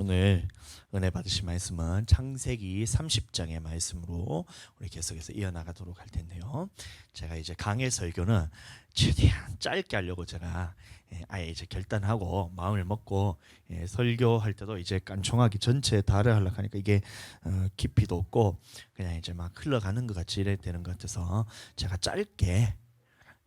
오늘 은혜 받으신 말씀은 창세기 30장의 말씀으로 우리 계속해서 이어나가도록 할 텐데요. 제가 이제 강해 설교는 최대한 짧게 하려고 제가 아예 이제 결단하고 마음을 먹고 설교할 때도 이제 깐총하게 전체 다를 하려고 하니까 이게 깊이도 없고 그냥 이제 막 흘러가는 것 같이 이래 되는 것 같아서 제가 짧게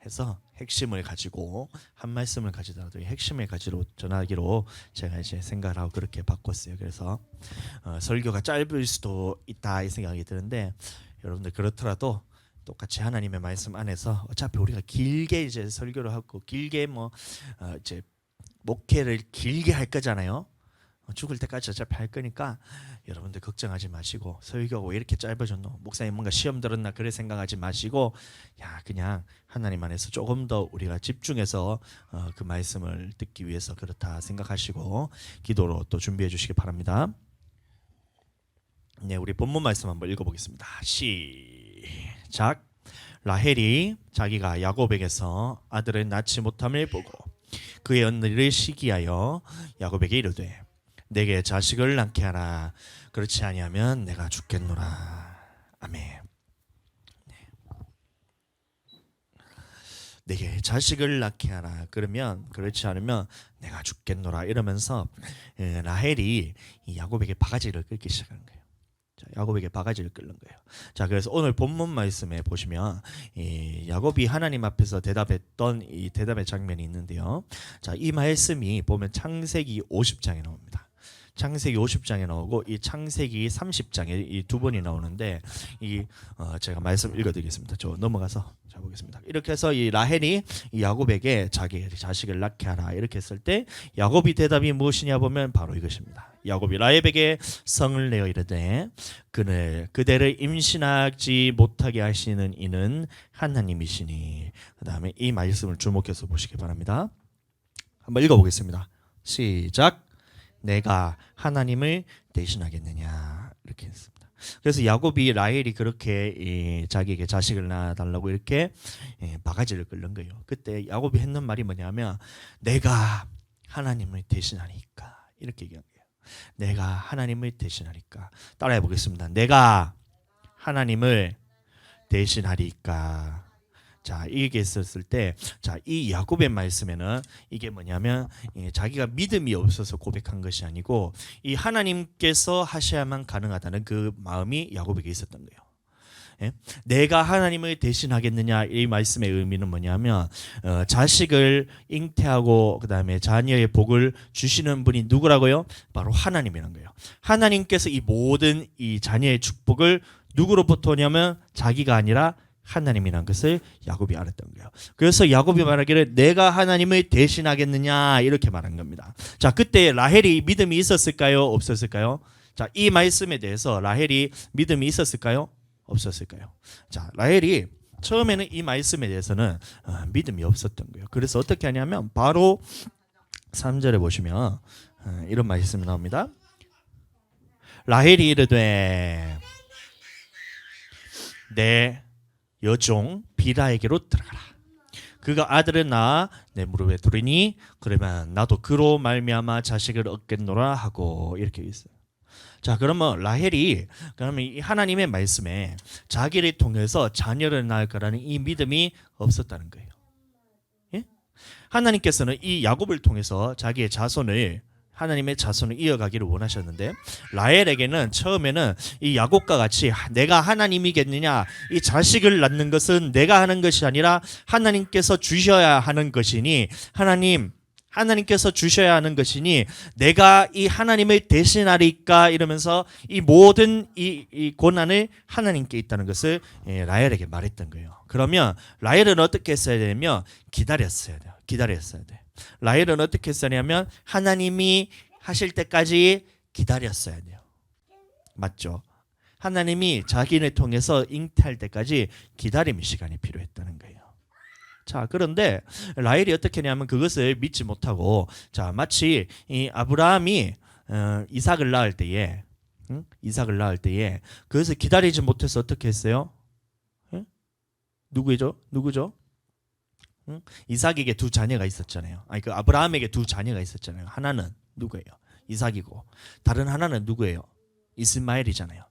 해서 핵심을 가지고 한 말씀을 가지더라도 이 핵심을 가지고 전하기로 제가 이제 생각을 하고 그렇게 바꿨어요. 그래서 설교가 짧을 수도 있다 이 생각이 드는데 여러분들 그렇더라도 똑같이 하나님의 말씀 안에서 어차피 우리가 길게 이제 설교를 하고 길게 이제 목회를 길게 할 거잖아요. 죽을 때까지 어차피 할 거니까 여러분들 걱정하지 마시고 설교고 이렇게 짧아졌노 목사님 뭔가 시험 들었나 그래 생각하지 마시고 그냥 하나님 안에서 조금 더 우리가 집중해서 그 말씀을 듣기 위해서 그렇다 생각하시고 기도로 또 준비해 주시기 바랍니다. 네, 우리 본문 말씀 한번 읽어보겠습니다. 시작. 라헬이 자기가 야곱에게서 아들을 낳지 못함을 보고 그의 언니를 시기하여 야곱에게 이르되 내게 자식을 낳게 하라. 그렇지 아니하면 내가 죽겠노라. 아멘. 네. 내게 자식을 낳게 하라. 그러면 그렇지 않으면 내가 죽겠노라. 이러면서 라헬이 이 야곱에게 바가지를 끌기 시작하는 거예요. 자, 야곱에게 바가지를 끓는 거예요. 자, 그래서 오늘 본문 말씀에 보시면 야곱이 하나님 앞에서 대답했던 이 대답의 장면이 있는데요. 자, 이 말씀이 보면 창세기 50장에 나옵니다. 창세기 50장에 나오고 이 창세기 30장에 이 두 번이 나오는데 제가 말씀 읽어드리겠습니다. 저 넘어가서 자 보겠습니다. 이렇게 해서 이 라헬이 이 야곱에게 자기 자식을 낳게 하라 이렇게 했을 때 야곱이 대답이 무엇이냐 보면 바로 이것입니다. 야곱이 라헬에게 성을 내어 이르되 그대를 임신하지 못하게 하시는 이는 하나님이시니. 그 다음에 이 말씀을 주목해서 보시기 바랍니다. 한번 읽어보겠습니다. 시작. 내가 하나님을 대신하겠느냐 이렇게 했습니다. 그래서 야곱이 라헬이 그렇게 자기에게 자식을 낳아달라고 이렇게 바가지를 끓는 거예요. 그때 야곱이 했는 말이 뭐냐면 내가 하나님을 대신하니까 이렇게 얘기한 거예요. 내가 하나님을 대신하니까. 따라해 보겠습니다. 내가 하나님을 대신하리까. 자, 이게 있었을 때, 자, 이 야곱의 말씀에는 이게 뭐냐면 자기가 믿음이 없어서 고백한 것이 아니고 이 하나님께서 하셔야만 가능하다는 그 마음이 야곱에게 있었던 거예요. 예? 내가 하나님을 대신하겠느냐 이 말씀의 의미는 뭐냐면 자식을 잉태하고 그 다음에 자녀의 복을 주시는 분이 누구라고요? 바로 하나님이라는 거예요. 하나님께서 이 모든 이 자녀의 축복을 누구로부터 오냐면 자기가 아니라 하나님이라는 것을 야곱이 알았던 거예요. 그래서 야곱이 말하기를 내가 하나님을 대신하겠느냐 이렇게 말한 겁니다. 자, 그때 라헬이 믿음이 있었을까요? 없었을까요? 자, 이 말씀에 대해서 라헬이 믿음이 있었을까요? 없었을까요? 자, 라헬이 처음에는 이 말씀에 대해서는 믿음이 없었던 거예요. 그래서 어떻게 하냐면 바로 3절에 보시면 이런 말씀이 나옵니다. 라헬이 이르되 내 여종 비라에게로 들어가라. 그가 아들을 낳아 내 무릎에 두리니 그러면 나도 그로 말미암아 자식을 얻겠노라 하고 이렇게 있어요. 자, 그러면 라헬이 그러면 이 하나님의 말씀에 자기를 통해서 자녀를 낳을 거라는 이 믿음이 없었다는 거예요. 예? 하나님께서는 이 야곱을 통해서 자기의 자손을 하나님의 자손을 이어가기를 원하셨는데 라헬에게는 처음에는 이 야곱과 같이 내가 하나님이겠느냐 이 자식을 낳는 것은 내가 하는 것이 아니라 하나님께서 주셔야 하는 것이니 하나님께서 주셔야 하는 것이니 내가 이 하나님을 대신하리까 이러면서 이 모든 이 고난을 하나님께 있다는 것을 라헬에게 말했던 거예요. 그러면 라헬은 어떻게 했어야 되냐면 기다렸어야 돼요. 라헬은 어떻게 했었냐면 하나님이 하실 때까지 기다렸어야 돼요. 맞죠? 하나님이 자기를 통해서 잉태할 때까지 기다림의 시간이 필요했다는 거예요. 자, 그런데 라헬이 어떻게 하냐면 그것을 믿지 못하고 자, 마치 이 아브라함이 이삭을 낳을 때에 그것을 기다리지 못해서 어떻게 했어요? 누구죠? 이삭에게 두 자녀가 있었잖아요. 그 아브라함에게 두 자녀가 있었잖아요. 하나는 누구예요? 이삭이고 다른 하나는 누구예요? 이스마엘이잖아요.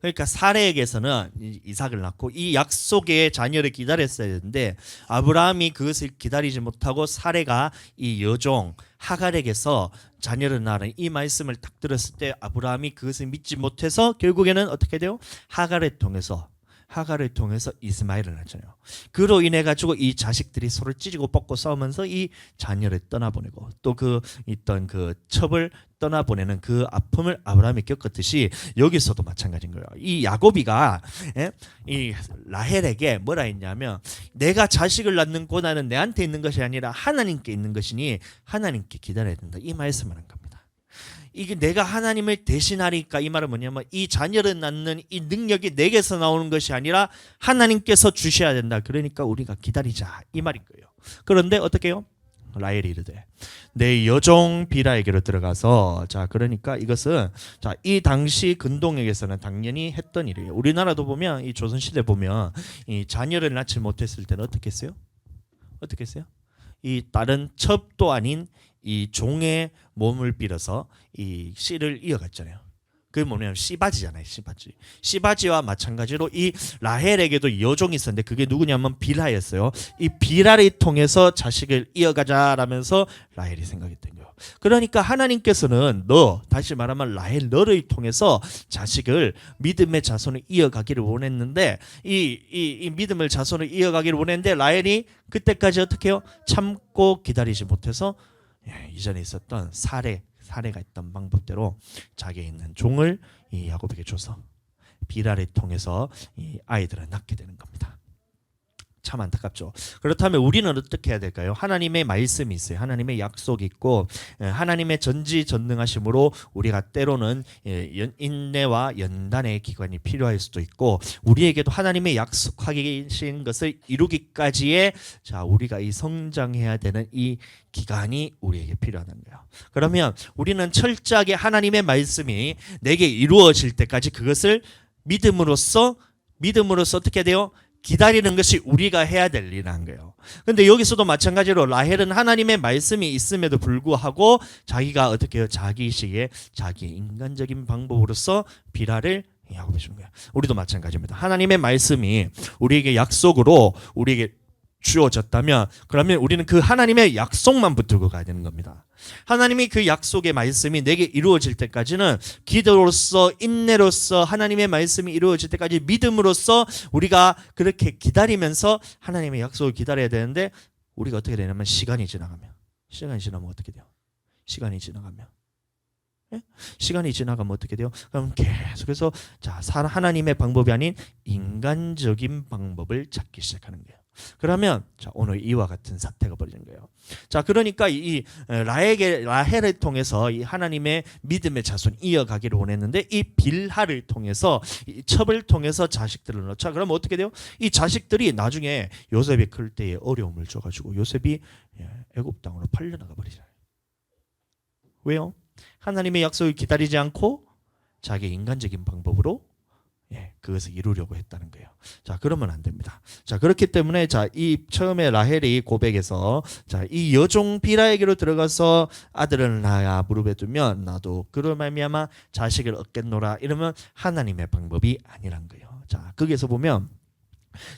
그러니까 사레에게서는 이삭을 낳고 이 약속의 자녀를 기다렸어야 되는데 아브라함이 그것을 기다리지 못하고 사레가 이 여종 하갈에게서 자녀를 낳으라는 이 말씀을 딱 들었을 때 아브라함이 그것을 믿지 못해서 결국에는 어떻게 돼요? 하갈을 통해서 이스마엘을 낳잖아요. 그로 인해 가지고 이 자식들이 서로 찌르고 뻗고 싸우면서 이 자녀를 떠나보내고 또 그 있던 그 첩을 떠나보내는 그 아픔을 아브라함이 겪었듯이 여기서도 마찬가지인 거예요. 이 야곱이가 이 라헬에게 뭐라 했냐면 내가 자식을 낳는 고난은 내한테 있는 것이 아니라 하나님께 있는 것이니 하나님께 기다려야 된다. 이 말씀을 한 겁니다. 이게 내가 하나님을 대신하니까 이 말은 뭐냐면 이 자녀를 낳는 이 능력이 내게서 나오는 것이 아니라 하나님께서 주셔야 된다. 그러니까 우리가 기다리자 이 말인 거예요. 그런데 어떻게 해요? 라헬이 이르되 내 여종 비라에게로 들어가서 자 그러니까 이것은 자 이 당시 근동에게서는 당연히 했던 일이에요. 우리나라도 보면 이 조선시대 보면 이 자녀를 낳지 못했을 때는 어떻게 했어요? 이 다른 첩도 아닌 이 종의 몸을 빌어서 이 씨를 이어갔잖아요. 그게 뭐냐면 씨바지잖아요. 씨바지와 마찬가지로 이 라헬에게도 여종이 있었는데 그게 누구냐면 빌하였어요. 이 빌하를 통해서 자식을 이어가자라면서 라헬이 생각했던 거예요. 그러니까 하나님께서는 다시 말하면 라헬 너를 통해서 자식을 믿음의 자손을 이어가기를 원했는데 이 믿음의 자손을 이어가기를 원했는데 라헬이 그때까지 어떻게 해요? 참고 기다리지 못해서 이전에 있었던 사례가 있던 방법대로 자기에 있는 종을 이 야곱에게 줘서 비라를 통해서 이 아이들을 낳게 되는 겁니다. 참 안타깝죠. 그렇다면 우리는 어떻게 해야 될까요? 하나님의 말씀이 있어요. 하나님의 약속이 있고 하나님의 전지전능하심으로 우리가 때로는 인내와 연단의 기간이 필요할 수도 있고 우리에게도 하나님의 약속하신 것을 이루기까지의 자 우리가 이 성장해야 되는 이 기간이 우리에게 필요하다는 거예요. 그러면 우리는 철저하게 하나님의 말씀이 내게 이루어질 때까지 그것을 믿음으로써 어떻게 돼요? 기다리는 것이 우리가 해야 될 일이라는 거예요. 근데 여기서도 마찬가지로 라헬은 하나님의 말씀이 있음에도 불구하고 자기가 어떻게 해요? 자기식의 자기 인간적인 방법으로서 비라를 야곱에 주는 거예요. 우리도 마찬가지입니다. 하나님의 말씀이 우리에게 약속으로 우리에게 주어졌다면 그러면 우리는 그 하나님의 약속만 붙들고 가야 되는 겁니다. 하나님이 그 약속의 말씀이 내게 이루어질 때까지는 기도로서 인내로서 하나님의 말씀이 이루어질 때까지 믿음으로써 우리가 그렇게 기다리면서 하나님의 약속을 기다려야 되는데 우리가 어떻게 되냐면 시간이 지나면 어떻게 돼요? 시간이 지나가면 어떻게 돼요? 그럼 계속해서 자 하나님의 방법이 아닌 인간적인 방법을 찾기 시작하는 거예요. 그러면 자 오늘 이와 같은 사태가 벌어진 거예요. 자 그러니까 이 라헬을 통해서 이 하나님의 믿음의 자손 이어가기를 원했는데 이 빌하를 통해서 이 첩을 통해서 자식들을 낳자. 그러면 어떻게 돼요? 이 자식들이 나중에 요셉이 클 때에 어려움을 줘가지고 요셉이 애굽 땅으로 팔려나가 버리잖아요. 왜요? 하나님의 약속을 기다리지 않고 자기 인간적인 방법으로 그것을 이루려고 했다는 거예요. 자, 그러면 안 됩니다. 자, 그렇기 때문에 이 처음에 라헬이 고백에서 이 여종 비라에게로 들어가서 아들을 낳아 무릎에 두면 나도 그로 말미암아 자식을 얻겠노라 이러면 하나님의 방법이 아니란 거예요. 자, 거기에서 보면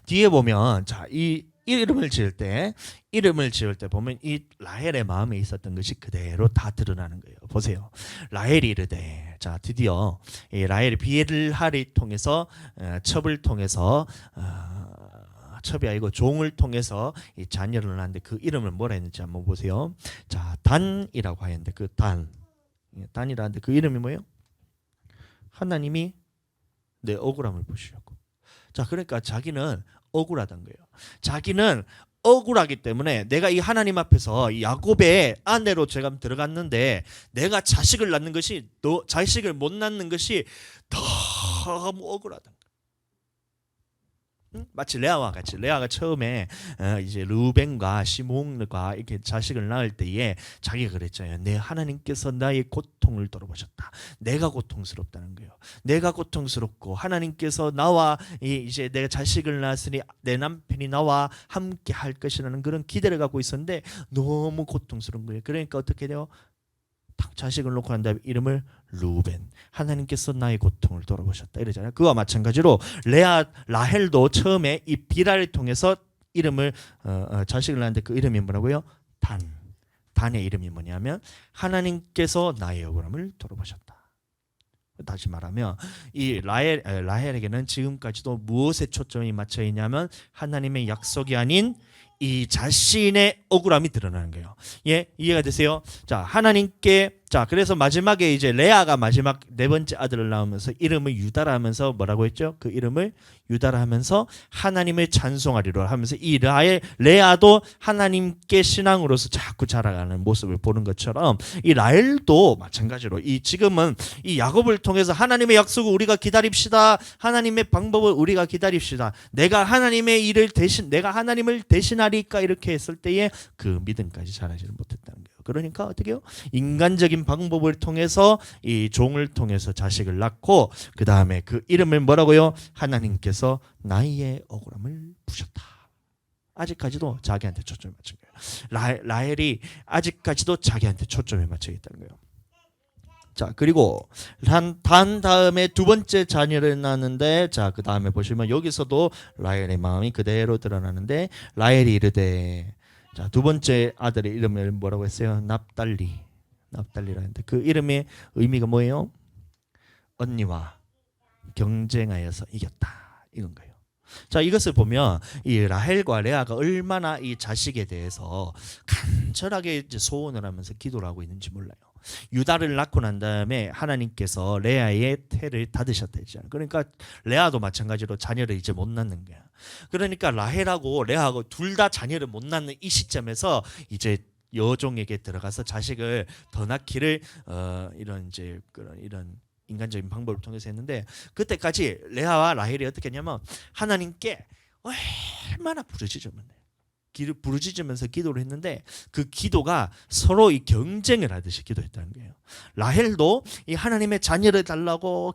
뒤에 보면 이 이름을 지을 때 보면 이 라헬의 마음에 있었던 것이 그대로 다 드러나는 거예요. 보세요. 라헬이 이르되 자 드디어 이 라헬이 빌하를 통해서 첩을 통해서 첩이 아니고 종을 통해서 이 자녀를 낳았는데 그 이름을 뭐라 했는지 한번 보세요. 자 단이라고 하였는데 그 단이라는데 그 이름이 뭐예요? 하나님이 내 억울함을 보시려고. 자 그러니까 자기는 억울하다는 거예요. 자기는 억울하기 때문에 내가 이 하나님 앞에서 이 야곱의 아내로 제가 들어갔는데 내가 자식을 낳는 것이 자식을 못 낳는 것이 너무 억울하다. 마치 레아와 같이 레아가 처음에 이제 르우벤과 시몬과 이렇게 자식을 낳을 때에 자기가 그랬잖아요. 내 하나님께서 나의 고통을 돌아보셨다. 내가 고통스럽다는 거예요. 내가 고통스럽고 하나님께서 나와 이제 내가 자식을 낳았으니 내 남편이 나와 함께 할 것이라는 그런 기대를 갖고 있었는데 너무 고통스러운 거예요. 그러니까 어떻게 돼요? 딱 자식을 놓고 난 다음에 이름을 루벤. 하나님께서 나의 고통을 돌아보셨다 이러잖아요. 그와 마찬가지로 라헬도 처음에 이 빌하를 통해서 이름을 자식을 낳았는데 그 이름이 뭐라고요? 단의 이름이 뭐냐면 하나님께서 나의 억울함을 돌아보셨다. 다시 말하면 이 라헬에게는 지금까지도 무엇에 초점이 맞춰 있냐면 하나님의 약속이 아닌 이 자신의 억울함이 드러나는 거예요. 예, 이해가 되세요? 자, 하나님께 그래서 마지막에 이제 레아가 마지막 네 번째 아들을 낳으면서 이름을 유다라 하면서 뭐라고 했죠? 그 이름을 유다라 하면서 하나님을 찬송하리로 하면서 이 레아도 하나님께 신앙으로서 자꾸 자라가는 모습을 보는 것처럼 이 라헬도 마찬가지로 이 지금은 이 야곱을 통해서 하나님의 약속을 우리가 기다립시다. 하나님의 방법을 우리가 기다립시다. 내가 하나님을 대신하리까 이렇게 했을 때에 그 믿음까지 자라지를 못했다는 거예요. 그러니까 어떻게 해요? 인간적인 방법을 통해서 이 종을 통해서 자식을 낳고 그 다음에 그 이름을 뭐라고요? 하나님께서 나의 억울함을 푸셨다. 아직까지도 자기한테 초점을 맞춘 거예요. 라헬이 아직까지도 자기한테 초점을 맞춰 있다는 거예요. 자, 그리고 단 다음에 두 번째 자녀를 낳는데 그 다음에 보시면 여기서도 라헬의 마음이 그대로 드러나는데 라헬이 이르되 두 번째 아들의 이름을 뭐라고 했어요? 납달리라는데 그 이름의 의미가 뭐예요? 언니와 경쟁하여서 이겼다 이건 거예요. 자, 이것을 보면 이 라헬과 레아가 얼마나 이 자식에 대해서 간절하게 이제 소원을 하면서 기도를 하고 있는지 몰라요. 유다를 낳고 난 다음에 하나님께서 레아의 태를 닫으셨다 했잖아요. 그러니까 레아도 마찬가지로 자녀를 이제 못 낳는 거야. 그러니까 라헬하고 레아하고 둘 다 자녀를 못 낳는 이 시점에서 이제 여종에게 들어가서 자식을 더 낳기를 이런 인간적인 방법을 통해서 했는데 그때까지 레아와 라헬이 어떻게 했냐면 하나님께 얼마나 부르짖으면서 기도를 했는데 그 기도가 서로 이 경쟁을 하듯이 기도했다는 거예요. 라헬도 이 하나님의 자녀를 달라고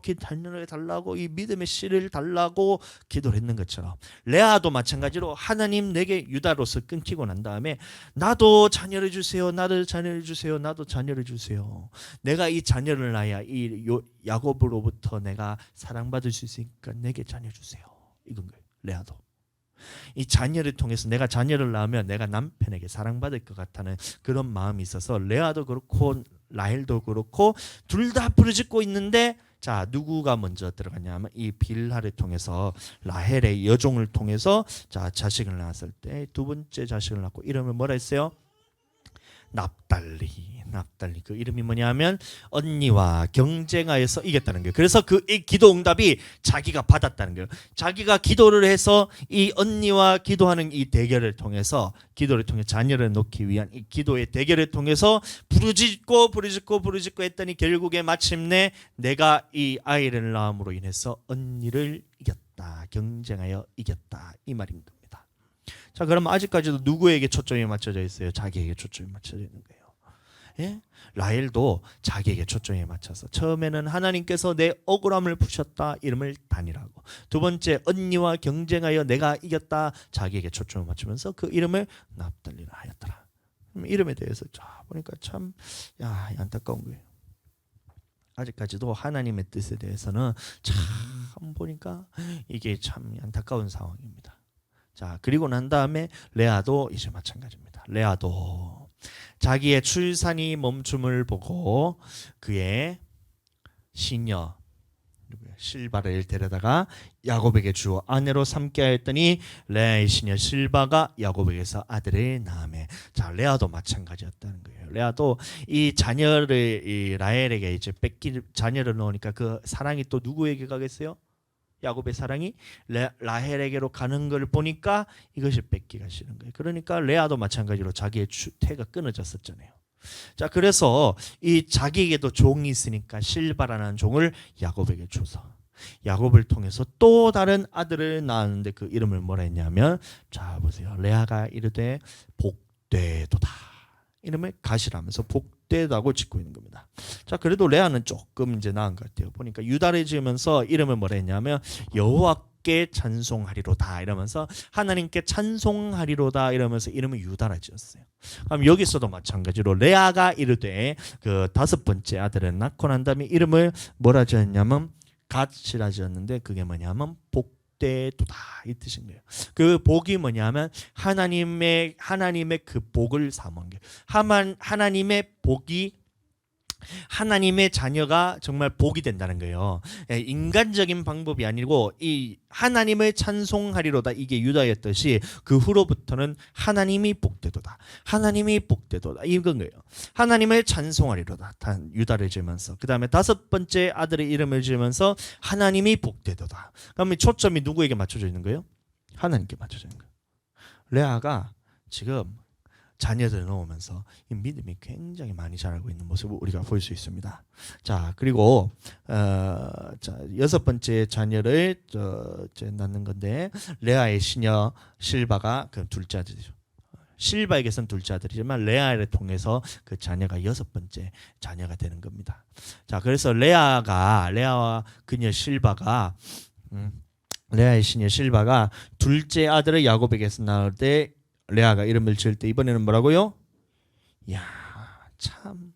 이 믿음의 씨를 달라고 기도를 했는 것처럼 레아도 마찬가지로 하나님 내게 유다로서 끊기고 난 다음에 나도 자녀를 주세요. 나도 자녀를 주세요. 내가 이 자녀를 낳아야 이 야곱으로부터 내가 사랑받을 수 있으니까 내게 자녀 주세요. 이건 거예요. 레아도. 이 자녀를 통해서 내가 자녀를 낳으면 내가 남편에게 사랑받을 것 같다는 그런 마음이 있어서 레아도 그렇고 라헬도 그렇고 둘 다 부르짖고 있는데 누구가 먼저 들어갔냐면 이 빌하를 통해서 라헬의 여종을 통해서 자식을 낳았을 때 두 번째 자식을 낳고 이름을 뭐라 했어요? 납달리. 그 이름이 뭐냐면 언니와 경쟁하여서 이겼다는 거예요. 그래서 이 기도 응답이 자기가 받았다는 거예요. 자기가 기도를 해서 이 언니와 기도하는 이 대결을 통해서 자녀를 놓기 위한 이 기도의 대결을 통해서 부르짖고 했더니 결국에 마침내 내가 이 아이를 낳음으로 인해서 언니를 이겼다. 경쟁하여 이겼다. 이 말인 겁니다. 자, 그럼 아직까지도 누구에게 초점이 맞춰져 있어요? 자기에게 초점이 맞춰져 있는 거예요. 예? 라헬도 자기에게 초점에 맞춰서 처음에는 하나님께서 내 억울함을 푸셨다 이름을 단이라고, 두 번째 언니와 경쟁하여 내가 이겼다 자기에게 초점을 맞추면서 그 이름을 납달리라 하였더라. 이름에 대해서 보니까 참 안타까운 거예요. 아직까지도 하나님의 뜻에 대해서는 참 보니까 이게 참 안타까운 상황입니다. 자, 그리고 난 다음에 레아도 이제 마찬가지입니다. 레아도 자기의 출산이 멈춤을 보고 그의 시녀 실바를 데려다가 야곱에게 주어 아내로 삼게 하였더니 레아의 시녀 실바가 야곱에게서 아들을 낳으매. 자, 레아도 마찬가지였다는 거예요. 레아도 이 자녀를 이 라헬에게 이제 자녀를 넣으니까 그 사랑이 또 누구에게 가겠어요? 야곱의 사랑이 라헬에게로 가는 걸 보니까 이것이 뺏기가 싫은 거예요. 그러니까 레아도 마찬가지로 자기의 태가 끊어졌었잖아요. 자, 그래서 이 자기에게도 종이 있으니까 실바라는 종을 야곱에게 줘서 야곱을 통해서 또 다른 아들을 낳았는데 그 이름을 뭐라 했냐면, 자 보세요, 레아가 이르되 복되도다 이름을 가시라면서 복되다고 짓고 있는 겁니다. 자, 그래도 레아는 조금 이제 나은 것 같아요. 보니까 유다를 지으면서 이름을 뭐라 했냐면 여호와께 하나님께 찬송하리로다 이러면서 하나님께 찬송하리로다 이러면서 이름을 유다라 지었어요. 그럼 여기서도 마찬가지로 레아가 이르되 그 다섯 번째 아들을 낳고 난 다음에 이름을 뭐라 지었냐면 갓이라 지었는데 그게 뭐냐면 복되도다 이 뜻인 거예요. 그 복이 뭐냐면 하나님의 그 복을 사모한 거예요. 하나님의 복이 하나님의 자녀가 정말 복이 된다는 거예요. 인간적인 방법이 아니고 이 하나님을 찬송하리로다 이게 유다였듯이 그 후로부터는 하나님이 복되도다. 하나님이 복되도다 이건 거예요. 하나님을 찬송하리로다. 유다를 지으면서 그 다음에 다섯 번째 아들의 이름을 지으면서 하나님이 복되도다. 그러면 초점이 누구에게 맞춰져 있는 거예요? 하나님께 맞춰져 있는 거예요. 레아가 지금 자녀들을 놓으면서 이 믿음이 굉장히 많이 자라고 있는 모습을 우리가 볼 수 있습니다. 자 그리고 자 여섯 번째 자녀를 낳는 건데 레아의 시녀 실바가 그 둘째 아들이죠. 실바에게서는 둘째 아들이지만 레아를 통해서 그 자녀가 여섯 번째 자녀가 되는 겁니다. 자 그래서 레아와 그녀 실바가 레아의 시녀 실바가 둘째 아들을 야곱에게서 낳을 때 레아가 이름을 지을 때 이번에는 뭐라고요? 야, 참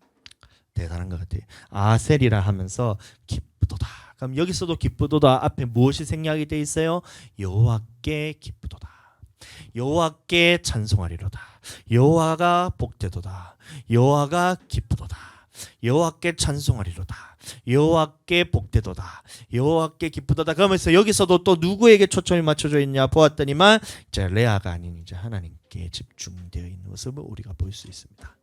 대단한 것 같아요. 아셀이라 하면서 기쁘도다. 그럼 여기서도 기쁘도다 앞에 무엇이 생략이 돼 있어요? 여호와께 기쁘도다. 여호와께 찬송하리로다. 여호와가 복되도다. 여호와가 기쁘도다. 여호와께 찬송하리로다. 여호와께 복되도다. 여호와께 기쁘도다. 그러면서 여기서도 또 누구에게 초점이 맞춰져 있냐 보았더니만 이제 레아가 아닌 이제 하나님께 집중되어 있는 모습을 우리가 볼 수 있습니다.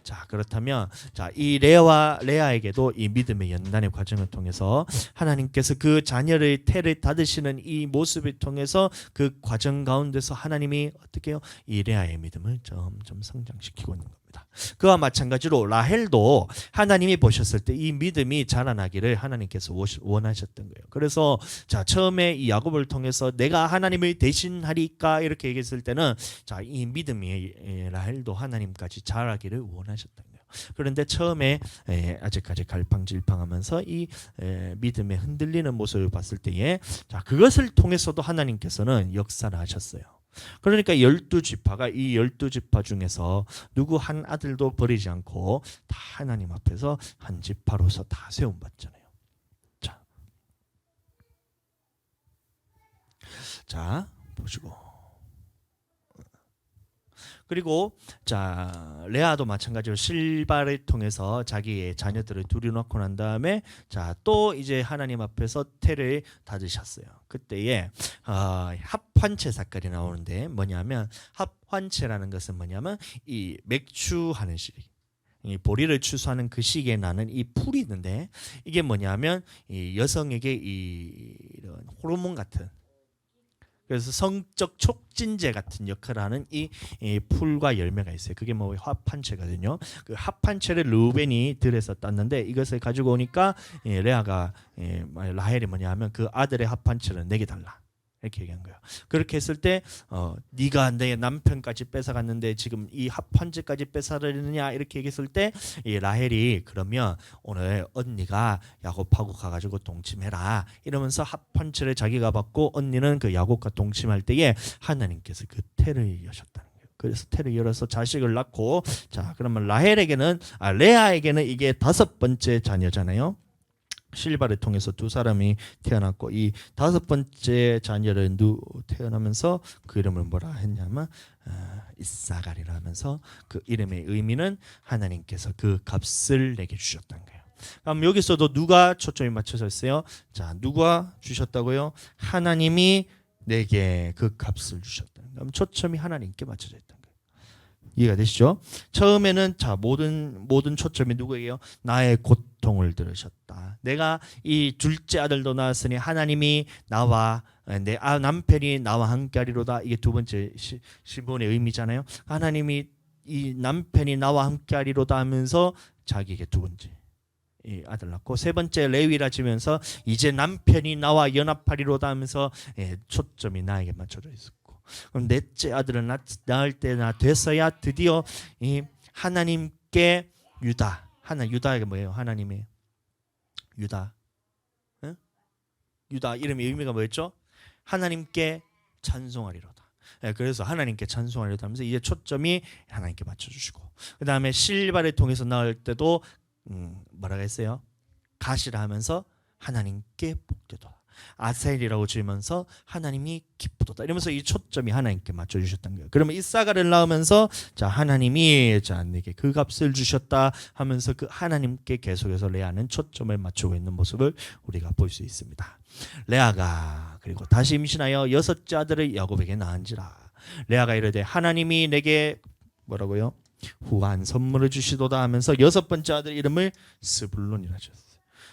자 그렇다면 이 레아에게도 이 믿음의 연단의 과정을 통해서 하나님께서 그 자녀를 태를 닫으시는 이 모습을 통해서 그 과정 가운데서 하나님이 어떻게 해요? 이 레아의 믿음을 점점 성장시키고 있는 겁니다. 그와 마찬가지로 라헬도 하나님이 보셨을 때 이 믿음이 자라나기를 하나님께서 원하셨던 거예요. 그래서 자 처음에 이 야곱을 통해서 내가 하나님을 대신하리까 이렇게 얘기했을 때는 자 이 믿음이 라헬도 하나님까지 자라기를 원하셨던 거예요. 그런데 처음에 아직까지 갈팡질팡하면서 이 믿음에 흔들리는 모습을 봤을 때에 자 그것을 통해서도 하나님께서는 역사를 하셨어요. 그러니까 12지파가 이 12지파 중에서 누구 한 아들도 버리지 않고 다 하나님 앞에서 한 지파로서 다 세움받잖아요. 자 보시고 그리고 자 레아도 마찬가지로 실바를 통해서 자기의 자녀들을 둘러놓고 난 다음에 자 또 이제 하나님 앞에서 태를 닫으셨어요. 그때에 합환체 사건이 나오는데 뭐냐면 합환체라는 것은 뭐냐면 이 맥추하는 시기 이 보리를 추수하는 그 시기에 나는 이 풀이 있는데 이게 뭐냐면 이 여성에게 이런 호르몬 같은 그래서 성적 촉진제 같은 역할을 하는 이 풀과 열매가 있어요. 그게 뭐 합판체거든요. 그 합판체를 르우벤이 들에서 땄는데 이것을 가지고 오니까 레아가 라헬이 뭐냐 하면 그 아들의 합판체를 내게 달라. 이렇게 얘기한 거예요. 그렇게 했을 때 네가 내 남편까지 뺏어갔는데 지금 이 합판제까지 뺏어가느냐 이렇게 얘기했을 때 이 라헬이 그러면 오늘 언니가 야곱하고 가가지고 동침해라 이러면서 합판제를 자기가 받고 언니는 그 야곱과 동침할 때에 하나님께서 그 태를 여셨다는 거예요. 그래서 태를 열어서 자식을 낳고 자 그러면 레아에게는 이게 다섯 번째 자녀잖아요. 실바를 통해서 두 사람이 태어났고 이 다섯 번째 자녀를 태어나면서 그 이름을 뭐라 했냐면 이사가리라 하면서 그 이름의 의미는 하나님께서 그 값을 내게 주셨다는 거예요. 그럼 여기서도 누가 초점이 맞춰져 있어요? 자 누가 주셨다고요? 하나님이 내게 그 값을 주셨다. 그럼 초점이 하나님께 맞춰져 있다. 이해가 되시죠? 처음에는 자 모든 초점이 누구예요? 나의 고통을 들으셨다. 내가 이 둘째 아들도 낳았으니 하나님이 나와 내 남편이 나와 함께하리로다. 이게 두 번째 시본의 의미잖아요. 하나님이 이 남편이 나와 함께하리로다 하면서 자기에게 두 번째 이 아들 낳고 세 번째 레위라 지면서 이제 남편이 나와 연합하리로다 하면서 초점이 나에게 맞춰져 있었고 그럼 넷째 아들을 낳을 때나 됐어야 드디어 이 하나님께 유다가 뭐예요? 하나님의 유다. 응? 유다 이름의 의미가 뭐였죠? 하나님께 찬송하리로다. 그래서 하나님께 찬송하리로다 하면서 이제 초점이 하나님께 맞춰주시고, 그 다음에 실발을 통해서 나올 때도 뭐라고 했어요? 가시라 하면서 하나님께 복되도다. 아셀이라고 지으면서 하나님이 기쁘도다 이러면서 이 초점이 하나님께 맞춰주셨던 거예요. 그러면 이사가를 낳으면서 자 하나님이 자 내게 그 값을 주셨다 하면서 그 하나님께 계속해서 레아는 초점을 맞추고 있는 모습을 우리가 볼 수 있습니다. 레아가 그리고 다시 임신하여 6째 아들을 야곱에게 낳은지라. 레아가 이르되 하나님이 내게 뭐라고요? 후한 선물을 주시도다 하면서 6번째 아들 이름을 스불론이라 지었어요.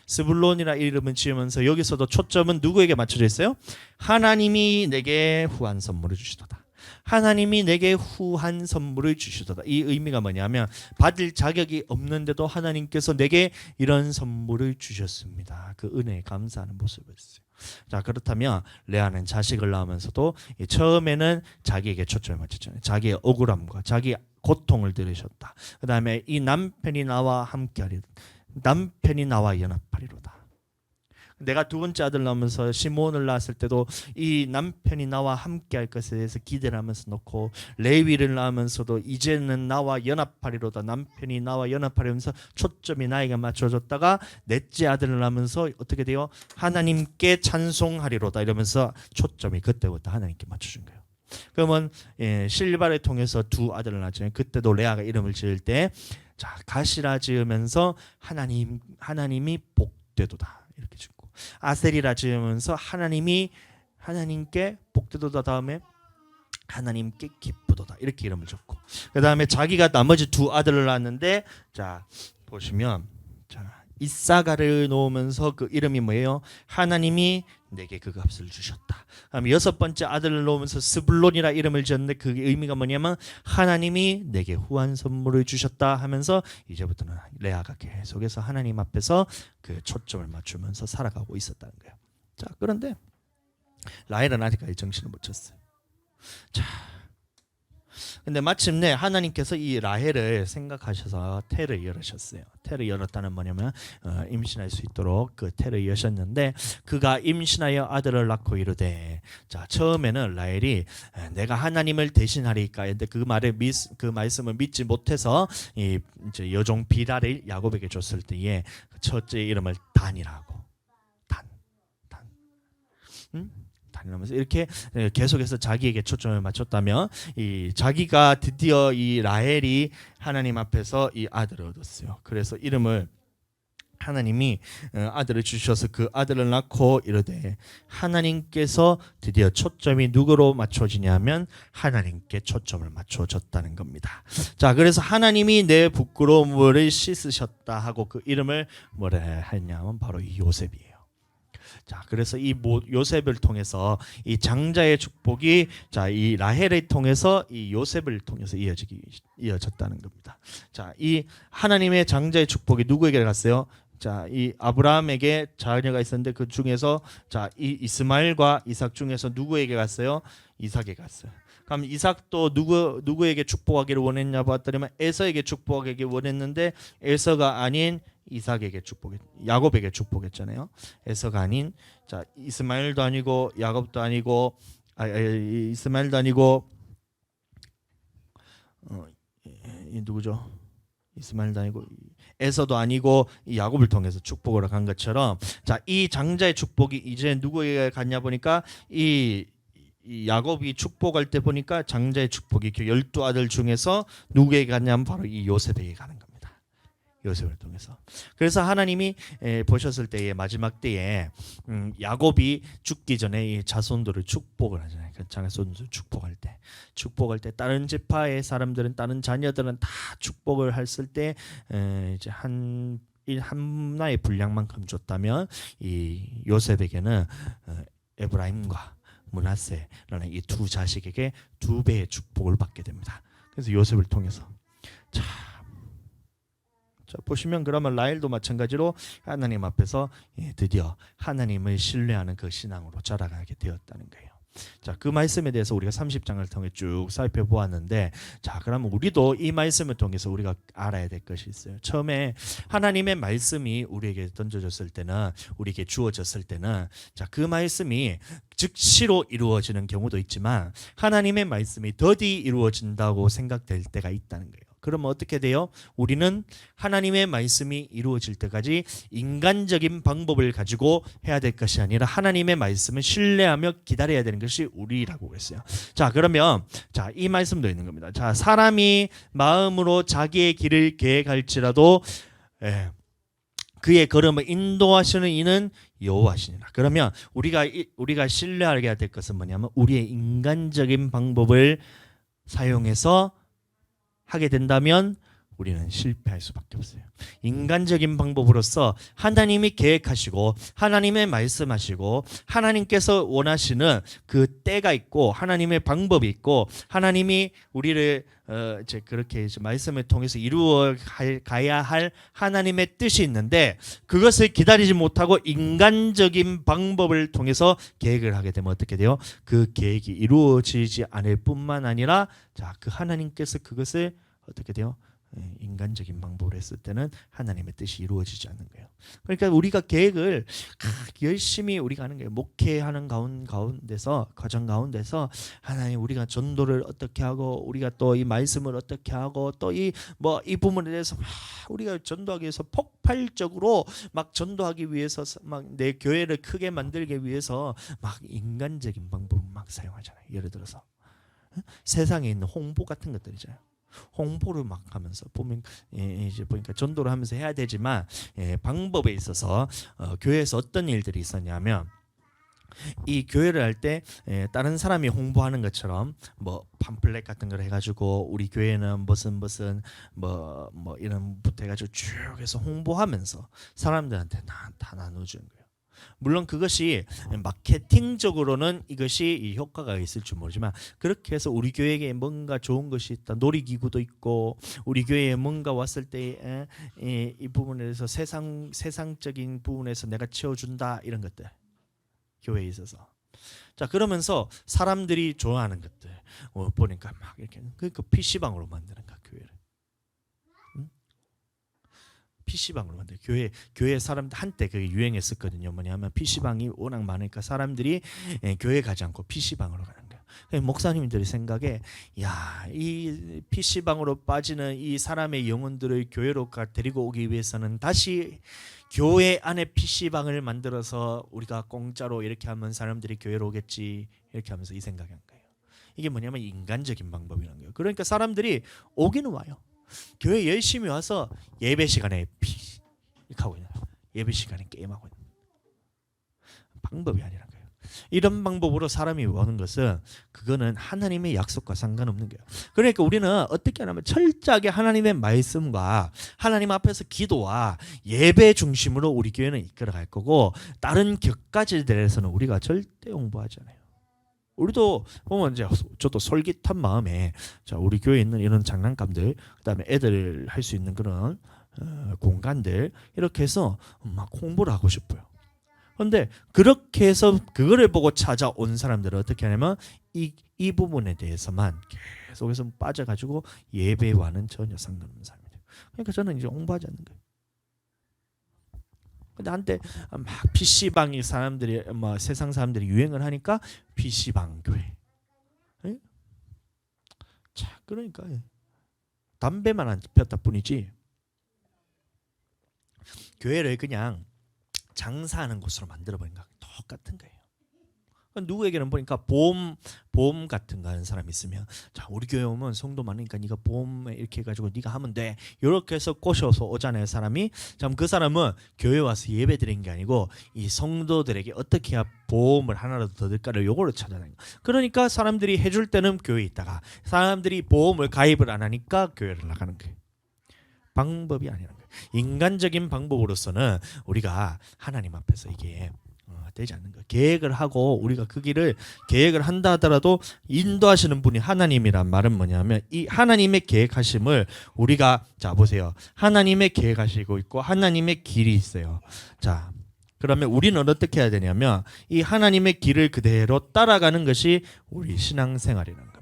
스불론이라 이름을 지으면서 여기서도 초점은 누구에게 맞춰져 있어요? 하나님이 내게 후한 선물을 주시도다. 하나님이 내게 후한 선물을 주시도다. 이 의미가 뭐냐면 받을 자격이 없는데도 하나님께서 내게 이런 선물을 주셨습니다. 그 은혜에 감사하는 모습이었어요. 자 그렇다면 레아는 자식을 낳으면서도 처음에는 자기에게 초점을 맞췄잖아요. 자기의 억울함과 자기의 고통을 들으셨다. 그 다음에 이 남편이 나와 함께하리. 남편이 나와 연합하리로다. 내가 두 번째 아들 낳으면서 시므온을 낳았을 때도 이 남편이 나와 함께할 것에 대해서 기대를 하면서 놓고, 레위를 낳으면서도 이제는 나와 연합하리로다. 남편이 나와 연합하리면서 초점이 나에게 맞춰졌다가 넷째 아들을 낳으면서 어떻게 돼요? 하나님께 찬송하리로다 이러면서 초점이 그때부터 하나님께 맞춰준 거예요. 그러면 실발을 통해서 두 아들을 낳았잖아요. 그때도 레아가 이름을 지을 때 자 가시라 지으면서 하나님이 복되도다 이렇게 짓고, 아셀이라 지으면서 하나님께 복되도다 다음에 하나님께 기쁘도다 이렇게 이름을 줬고, 그 다음에 자기가 나머지 두 아들을 낳았는데 자 보시면 자 이사가를 놓으면서 그 이름이 뭐예요? 하나님이 내게 그 값을 주셨다. 그다음에 6번째 아들을 놓으면서 스불론이라 이름을 지었는데 그 의미가 뭐냐면 하나님이 내게 후한 선물을 주셨다 하면서 이제부터는 레아가 계속해서 하나님 앞에서 그 초점을 맞추면서 살아가고 있었다는 거예요. 자 그런데 라헬은 아직까지 정신을 못 찼어요. 자 근데 마침내 하나님께서 이 라헬을 생각하셔서 태를 열으셨어요. 태를 열었다는 뭐냐면 임신할 수 있도록 그 태를 여셨는데, 그가 임신하여 아들을 낳고 이르되, 자 처음에는 라헬이 내가 하나님을 대신하리까 했는데 그 말씀을 믿지 못해서 이제 여종 비라를 야곱에게 줬을 때에 첫째 이름을 단이라고 다니면서 이렇게 계속해서 자기에게 초점을 맞췄다면 이 자기가 드디어 이 라헬이 하나님 앞에서 이 아들을 얻었어요. 그래서 이름을 하나님이 아들을 주셔서 그 아들을 낳고 이르되, 하나님께서 드디어 초점이 누구로 맞춰지냐면 하나님께 초점을 맞춰졌다는 겁니다. 자 그래서 하나님이 내 부끄러움을 씻으셨다 하고 그 이름을 뭐라 했냐면 바로 이 요셉이에요. 자 그래서 이 요셉을 통해서 이 장자의 축복이 자 이 라헬을 통해서 이 요셉을 통해서 이어졌다는 겁니다. 자 이 하나님의 장자의 축복이 누구에게 갔어요? 자 이 아브라함에게 자녀가 있었는데 그 중에서 자 이 이스마엘과 이삭 중에서 누구에게 갔어요? 이삭에게 갔어요. 그럼 이삭도 누구에게 축복하기를 원했냐 봤더니만 에서에게 축복하기를 원했는데 에서가 아닌 이삭에게 야곱에게 축복했잖아요. 에서가 아닌 자 이스마엘도 아니고 야곱도 아니고 이스마엘도 아니고 이 누구죠? 이스마엘도 아니고 에서도 아니고 이 야곱을 통해서 축복을 간 것처럼 자 이 장자의 축복이 이제 누구에게 갔냐 보니까 이 야곱이 축복할 때 보니까 장자의 축복이 12아들 중에서 누구에게 갔냐면 바로 이 요셉에게 가는 겁니다. 요셉을 통해서. 그래서 하나님이 보셨을 때에 마지막 때에 야곱이 죽기 전에 이 자손들을 축복을 하잖아요. 그 자손들 축복할 때 다른 지파의 사람들은 다른 자녀들은 다 축복을 했을 때 이제 하나의 분량만큼 줬다면 이 요셉에게는 에브라임과 므낫세라는 이 두 자식에게 2배의 축복을 받게 됩니다. 그래서 요셉을 통해서 자 보시면 그러면 라헬도 마찬가지로 하나님 앞에서 드디어 하나님을 신뢰하는 그 신앙으로 자라가게 되었다는 거예요. 자, 그 말씀에 대해서 우리가 30장을 통해 쭉 살펴보았는데, 자, 그러면 우리도 이 말씀을 통해서 우리가 알아야 될 것이 있어요. 처음에 하나님의 말씀이 우리에게 던져졌을 때는, 우리에게 주어졌을 때는, 자, 그 말씀이 즉시로 이루어지는 경우도 있지만 하나님의 말씀이 더디 이루어진다고 생각될 때가 있다는 거예요. 그러면 어떻게 돼요? 우리는 하나님의 말씀이 이루어질 때까지 인간적인 방법을 가지고 해야 될 것이 아니라 하나님의 말씀을 신뢰하며 기다려야 되는 것이 우리라고 그랬어요. 자, 그러면 자, 이 말씀도 있는 겁니다. 자, 사람이 마음으로 자기의 길을 계획할지라도 그의 걸음을 인도하시는 이는 여호와시니라. 그러면 우리가 신뢰하게 될 것은 뭐냐면 우리의 인간적인 방법을 사용해서 하게 된다면 우리는 실패할 수밖에 없어요. 인간적인 방법으로서 하나님이 계획하시고 하나님의 말씀하시고 하나님께서 원하시는 그 때가 있고 하나님의 방법이 있고 하나님이 우리를 이제 그렇게 이제 말씀을 통해서 이루어 가야 할 하나님의 뜻이 있는데 그것을 기다리지 못하고 인간적인 방법을 통해서 계획을 하게 되면 어떻게 돼요? 그 계획이 이루어지지 않을 뿐만 아니라 자, 그 하나님께서 그것을 어떻게 돼요? 인간적인 방법으로 했을 때는 하나님의 뜻이 이루어지지 않는 거예요. 그러니까 우리가 계획을 열심히 우리가 하는 거예요. 목회하는 가운데서 과정 가운데서 하나님 우리가 전도를 어떻게 하고 우리가 또 이 말씀을 어떻게 하고 또 이 부분에 대해서 우리가 전도하기 위해서 폭발적으로 막 전도하기 위해서 막 내 교회를 크게 만들기 위해서 막 인간적인 방법을 막 사용하잖아요. 예를 들어서 세상에 있는 홍보 같은 것들이잖아요. 홍보를 막 하면서 보면 이제 보니까 전도를 하면서 해야 되지만 방법에 있어서 교회에서 어떤 일들이 있었냐면 이 교회를 할 때 다른 사람이 홍보하는 것처럼 뭐 팜플렛 같은 걸 해가지고 우리 교회는 무슨 뭐 이런 부터 해가지고 쭉 해서 홍보하면서 사람들한테 다 나눠주는 거예요. 물론 그것이 마케팅적으로는 이것이 이 효과가 있을지 모르지만 그렇게 해서 우리 교회에 뭔가 좋은 것이 있다. 놀이기구도 있고 우리 교회에 뭔가 왔을 때 이 부분에 대해서 세상적인 부분에서 내가 채워준다 이런 것들 교회에 있어서 자 그러면서 사람들이 좋아하는 것들 보니까 막 이렇게 그러니까 PC방으로 만드는 거야 교회를. PC방으로 만들어요. 교회 사람들 한때 그게 유행했었거든요. 뭐냐면 PC방이 워낙 많으니까 사람들이 교회 가지 않고 PC방으로 가는 거예요. 목사님들의 생각에 이 PC방으로 빠지는 이 사람의 영혼들을 교회로 데리고 오기 위해서는 다시 교회 안에 PC방을 만들어서 우리가 공짜로 이렇게 하면 사람들이 교회로 오겠지 이렇게 하면서 이 생각이 한 거예요. 이게 뭐냐면 인간적인 방법이라는 거예요. 그러니까 사람들이 오기는 와요. 교회 열심히 와서 예배 시간에 이렇게 하고 있는 거예요. 예배 시간에 게임하고 있는 방법이 아니란 거예요. 이런 방법으로 사람이 오는 것은 그거는 하나님의 약속과 상관없는 거예요. 그러니까 우리는 어떻게 하냐면 철저하게 하나님의 말씀과 하나님 앞에서 기도와 예배 중심으로 우리 교회는 이끌어갈 거고 다른 격가지들에서는 우리가 절대 홍보하지 않아요. 우리도 보면 이제 저도 솔깃한 마음에 자 우리 교회에 있는 이런 장난감들 그다음에 애들 할 수 있는 그런 공간들 이렇게 해서 막 홍보를 하고 싶어요. 그런데 그렇게 해서 그거를 보고 찾아온 사람들은 어떻게 하냐면 이 부분에 대해서만 계속해서 빠져가지고 예배와는 전혀 상관없는 사람이에요. 그러니까 저는 이제 홍보하지 않는 거예요. 근데 한때 막 PC방이 사람들이 세상 사람들이 유행을 하니까 PC방 교회. 에? 자, 그러니까 담배만 안 피웠다 뿐이지 교회를 그냥 장사하는 곳으로 만들어 버린 거 똑같은 거예요. 누구에게는 보니까 보험 같은 거 하는 사람이 있으면 자 우리 교회 오면 성도 많으니까 네가 보험 이렇게 해가지고 네가 하면 돼 이렇게 해서 꼬셔서 오잖아요 사람이. 참 그 사람은 교회 와서 예배 드린 게 아니고 이 성도들에게 어떻게 해야 보험을 하나라도 더 들까를 요거를 찾아내는 거예요. 그러니까 사람들이 해줄 때는 교회에 있다가 사람들이 보험을 가입을 안 하니까 교회를 나가는 거예요. 방법이 아니라는 거예요. 인간적인 방법으로서는 우리가 하나님 앞에서 이게 되지 않는 거예요. 계획을 하고 우리가 그 길을 계획을 한다 하더라도 인도하시는 분이 하나님이란 말은 뭐냐면 이 하나님의 계획하심을 우리가 자 보세요. 하나님의 계획하시고 있고 하나님의 길이 있어요. 자 그러면 우리는 어떻게 해야 되냐면 이 하나님의 길을 그대로 따라가는 것이 우리 신앙생활이라는 겁니다.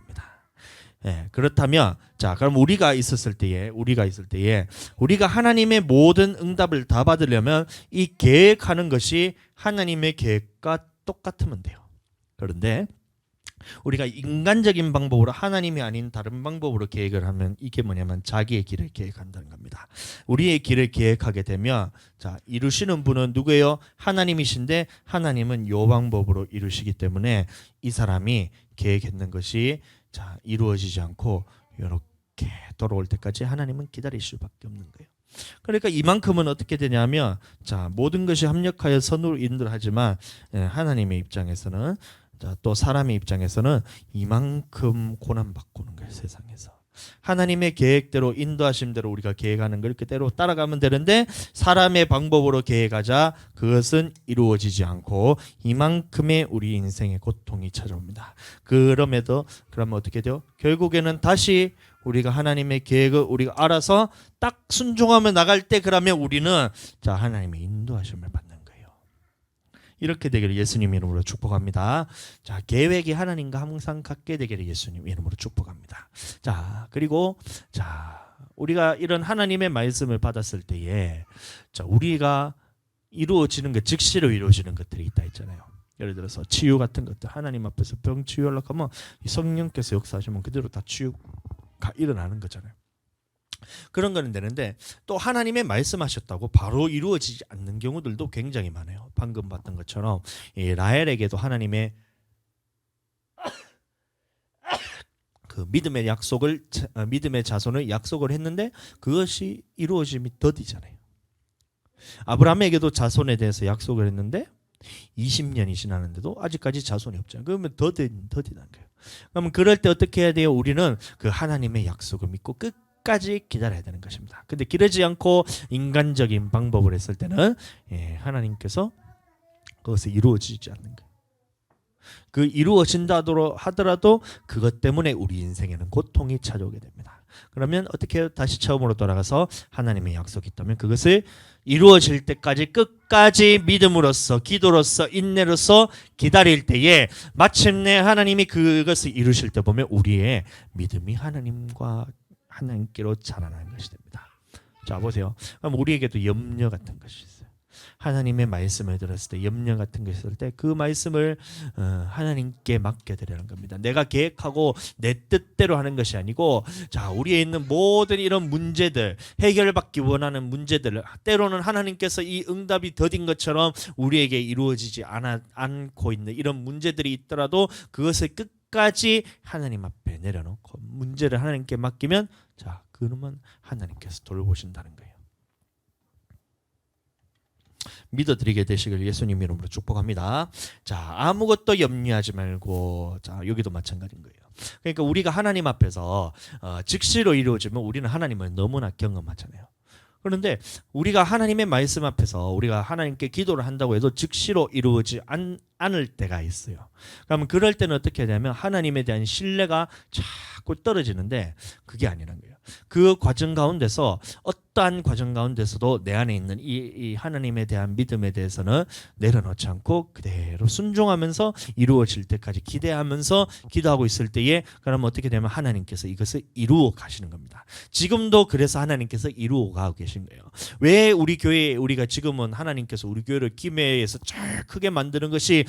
예, 그렇다면 자, 그럼 우리가 있을 때에 우리가 하나님의 모든 응답을 다 받으려면 이 계획하는 것이 하나님의 계획과 똑같으면 돼요. 그런데 우리가 인간적인 방법으로 하나님이 아닌 다른 방법으로 계획을 하면 이게 뭐냐면 자기의 길을 계획한다는 겁니다. 우리의 길을 계획하게 되면 자, 이루시는 분은 누구예요? 하나님이신데 하나님은 요 방법으로 이루시기 때문에 이 사람이 계획했는 것이 자, 이루어지지 않고 이렇게 돌아올 때까지 하나님은 기다릴 수밖에 없는 거예요. 그러니까 이만큼은 어떻게 되냐면 자, 모든 것이 합력하여 선으로 인도하지만 하나님의 입장에서는 자, 또 사람의 입장에서는 이만큼 고난받고는 거예요. 세상에서 하나님의 계획대로 인도하심대로 우리가 계획하는 걸 그대로 따라가면 되는데 사람의 방법으로 계획하자 그것은 이루어지지 않고 이만큼의 우리 인생의 고통이 찾아옵니다. 그러면 어떻게 돼요? 결국에는 다시 우리가 하나님의 계획을 우리가 알아서 딱 순종하며 나갈 때 그러면 우리는 자, 하나님의 인도하심을 받는 거예요. 이렇게 되기를 예수님 이름으로 축복합니다. 자, 계획이 하나님과 항상 같게 되기를 예수님 이름으로 축복합니다. 자, 그리고 자, 우리가 이런 하나님의 말씀을 받았을 때에 자, 우리가 이루어지는 것, 즉시로 이루어지는 것들이 있다 했잖아요. 예를 들어서 치유 같은 것들, 하나님 앞에서 병 치유하려고 하면 성령께서 역사하시면 그대로 다 치유가 일어나는 거잖아요. 그런 거는 되는데 또 하나님의 말씀하셨다고 바로 이루어지지 않는 경우들도 굉장히 많아요. 방금 봤던 것처럼 라헬에게도 하나님의 그 믿음의 자손을 약속을 했는데 그것이 이루어짐이 더디잖아요. 아브라함에게도 자손에 대해서 약속을 했는데 20년이 지났는데도 아직까지 자손이 없잖아요. 그러면 더디는 거예요. 그러면 그럴 때 어떻게 해야 돼요? 우리는 그 하나님의 약속을 믿고 끝까지 기다려야 되는 것입니다. 근데 기다리지 않고 인간적인 방법을 했을 때는 하나님께서 그것이 이루어지지 않는 거예요. 그 이루어진다 하더라도 그것 때문에 우리 인생에는 고통이 찾아오게 됩니다. 그러면 어떻게 해요? 다시 처음으로 돌아가서 하나님의 약속이 있다면 그것을 이루어질 때까지 끝까지 믿음으로써 기도로써 인내로써 기다릴 때에 마침내 하나님이 그것을 이루실 때 보면 우리의 믿음이 하나님께로 자라나는 것이 됩니다. 자, 보세요. 그럼 우리에게도 염려 같은 것이 있어요. 하나님의 말씀을 들었을 때 염려 같은 것이 있을 때 그 말씀을 하나님께 맡겨드리는 겁니다. 내가 계획하고 내 뜻대로 하는 것이 아니고 자, 우리에 있는 모든 이런 문제들, 해결받기 원하는 문제들, 때로는 하나님께서 이 응답이 더딘 것처럼 우리에게 이루어지지 않고 있는 이런 문제들이 있더라도 그것을 끝까지 하나님 앞에 내려놓고 문제를 하나님께 맡기면 자, 그러면 하나님께서 돌보신다는 거예요. 믿어드리게 되시길 예수님 이름으로 축복합니다. 자, 아무것도 염려하지 말고 자, 여기도 마찬가지인 거예요. 그러니까 우리가 하나님 앞에서 즉시로 이루어지면 우리는 하나님을 너무나 경험하잖아요. 그런데 우리가 하나님의 말씀 앞에서 우리가 하나님께 기도를 한다고 해도 즉시로 이루어지지 않을 때가 있어요. 그러면 그럴 때는 어떻게 하냐면 하나님에 대한 신뢰가 자꾸 떨어지는데 그게 아니란 거예요. 그 과정 가운데서 어떠한 과정 가운데서도 내 안에 있는 이 하나님에 대한 믿음에 대해서는 내려놓지 않고 그대로 순종하면서 이루어질 때까지 기대하면서 기도하고 있을 때에 그러면 어떻게 되면 하나님께서 이것을 이루어 가시는 겁니다. 지금도 그래서 하나님께서 이루어 가고 계신 거예요. 왜 우리 교회 우리가 지금은 하나님께서 우리 교회를 김해에서 잘 크게 만드는 것이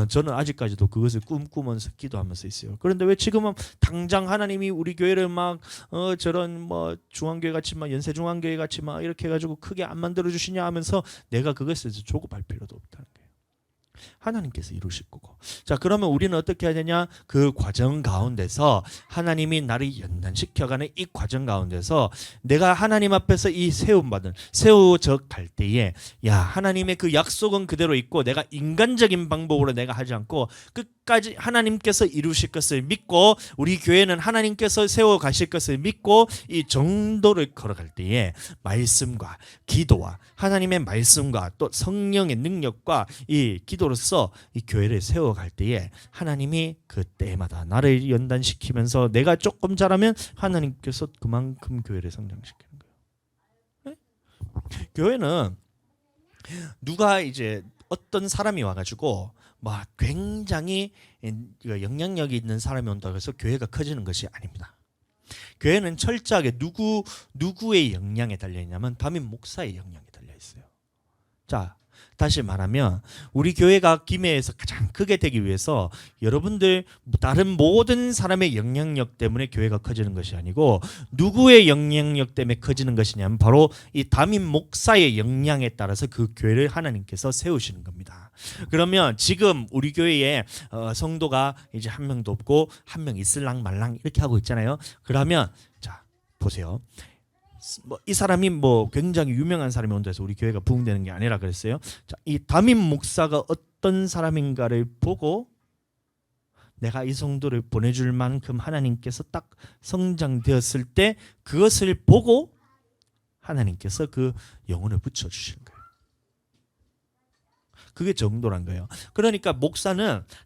저는 아직까지도 그것을 꿈꾸면서 기도하면서 있어요. 그런데 왜 지금은 당장 하나님이 우리 교회를 막 저런 뭐 중앙교회 같이 막 연세중앙교회 같이 막 이렇게 해가지고 크게 안 만들어 주시냐 하면서 내가 그것을 조급할 필요도 없다는 거예요. 하나님께서 이루실 거고. 자, 그러면 우리는 어떻게 해야 되냐? 그 과정 가운데서 하나님이 나를 연단시켜가는 이 과정 가운데서 내가 하나님 앞에서 이 세워져 갈 때에 야, 하나님의 그 약속은 그대로 있고 내가 인간적인 방법으로 내가 하지 않고 끝까지 하나님께서 이루실 것을 믿고 우리 교회는 하나님께서 세워 가실 것을 믿고 이 정도를 걸어갈 때에 말씀과 기도와 하나님의 말씀과 또 성령의 능력과 이 기도로서 이 교회를 세워갈 때에 하나님이 그때마다 나를 연단시키면서 내가 조금 잘하면 하나님께서 그만큼 교회를 성장시키는 거예요. 네? 교회는 누가 이제 어떤 사람이 와가지고 막 굉장히 영향력이 있는 사람이 온다고 해서 교회가 커지는 것이 아닙니다. 교회는 철저하게 누구의 영향에 달려 있냐면 담임 목사의 영향에 달려 있어요. 자, 다시 말하면 우리 교회가 김해에서 가장 크게 되기 위해서 여러분들 다른 모든 사람의 영향력 때문에 교회가 커지는 것이 아니고 누구의 영향력 때문에 커지는 것이냐면 바로 이 담임 목사의 영향에 따라서 그 교회를 하나님께서 세우시는 겁니다. 그러면 지금 우리 교회에 성도가 이제 한 명도 없고 한 명 있을랑 말랑 이렇게 하고 있잖아요. 그러면 자 보세요. 이 사람이 굉장히 유명한 사람이 온다 해서 우리 교회가 부흥되는 게 아니라 그랬어요. 자, 이 담임 목사가 어떤 사람인가를 보고 내가 이 성도를 보내줄 만큼 하나님께서 딱 성장되었을 때 그것을 보고 하나님께서 그 영혼을 붙여주시는 거예요. 그게 정도란 거예요. 그러니까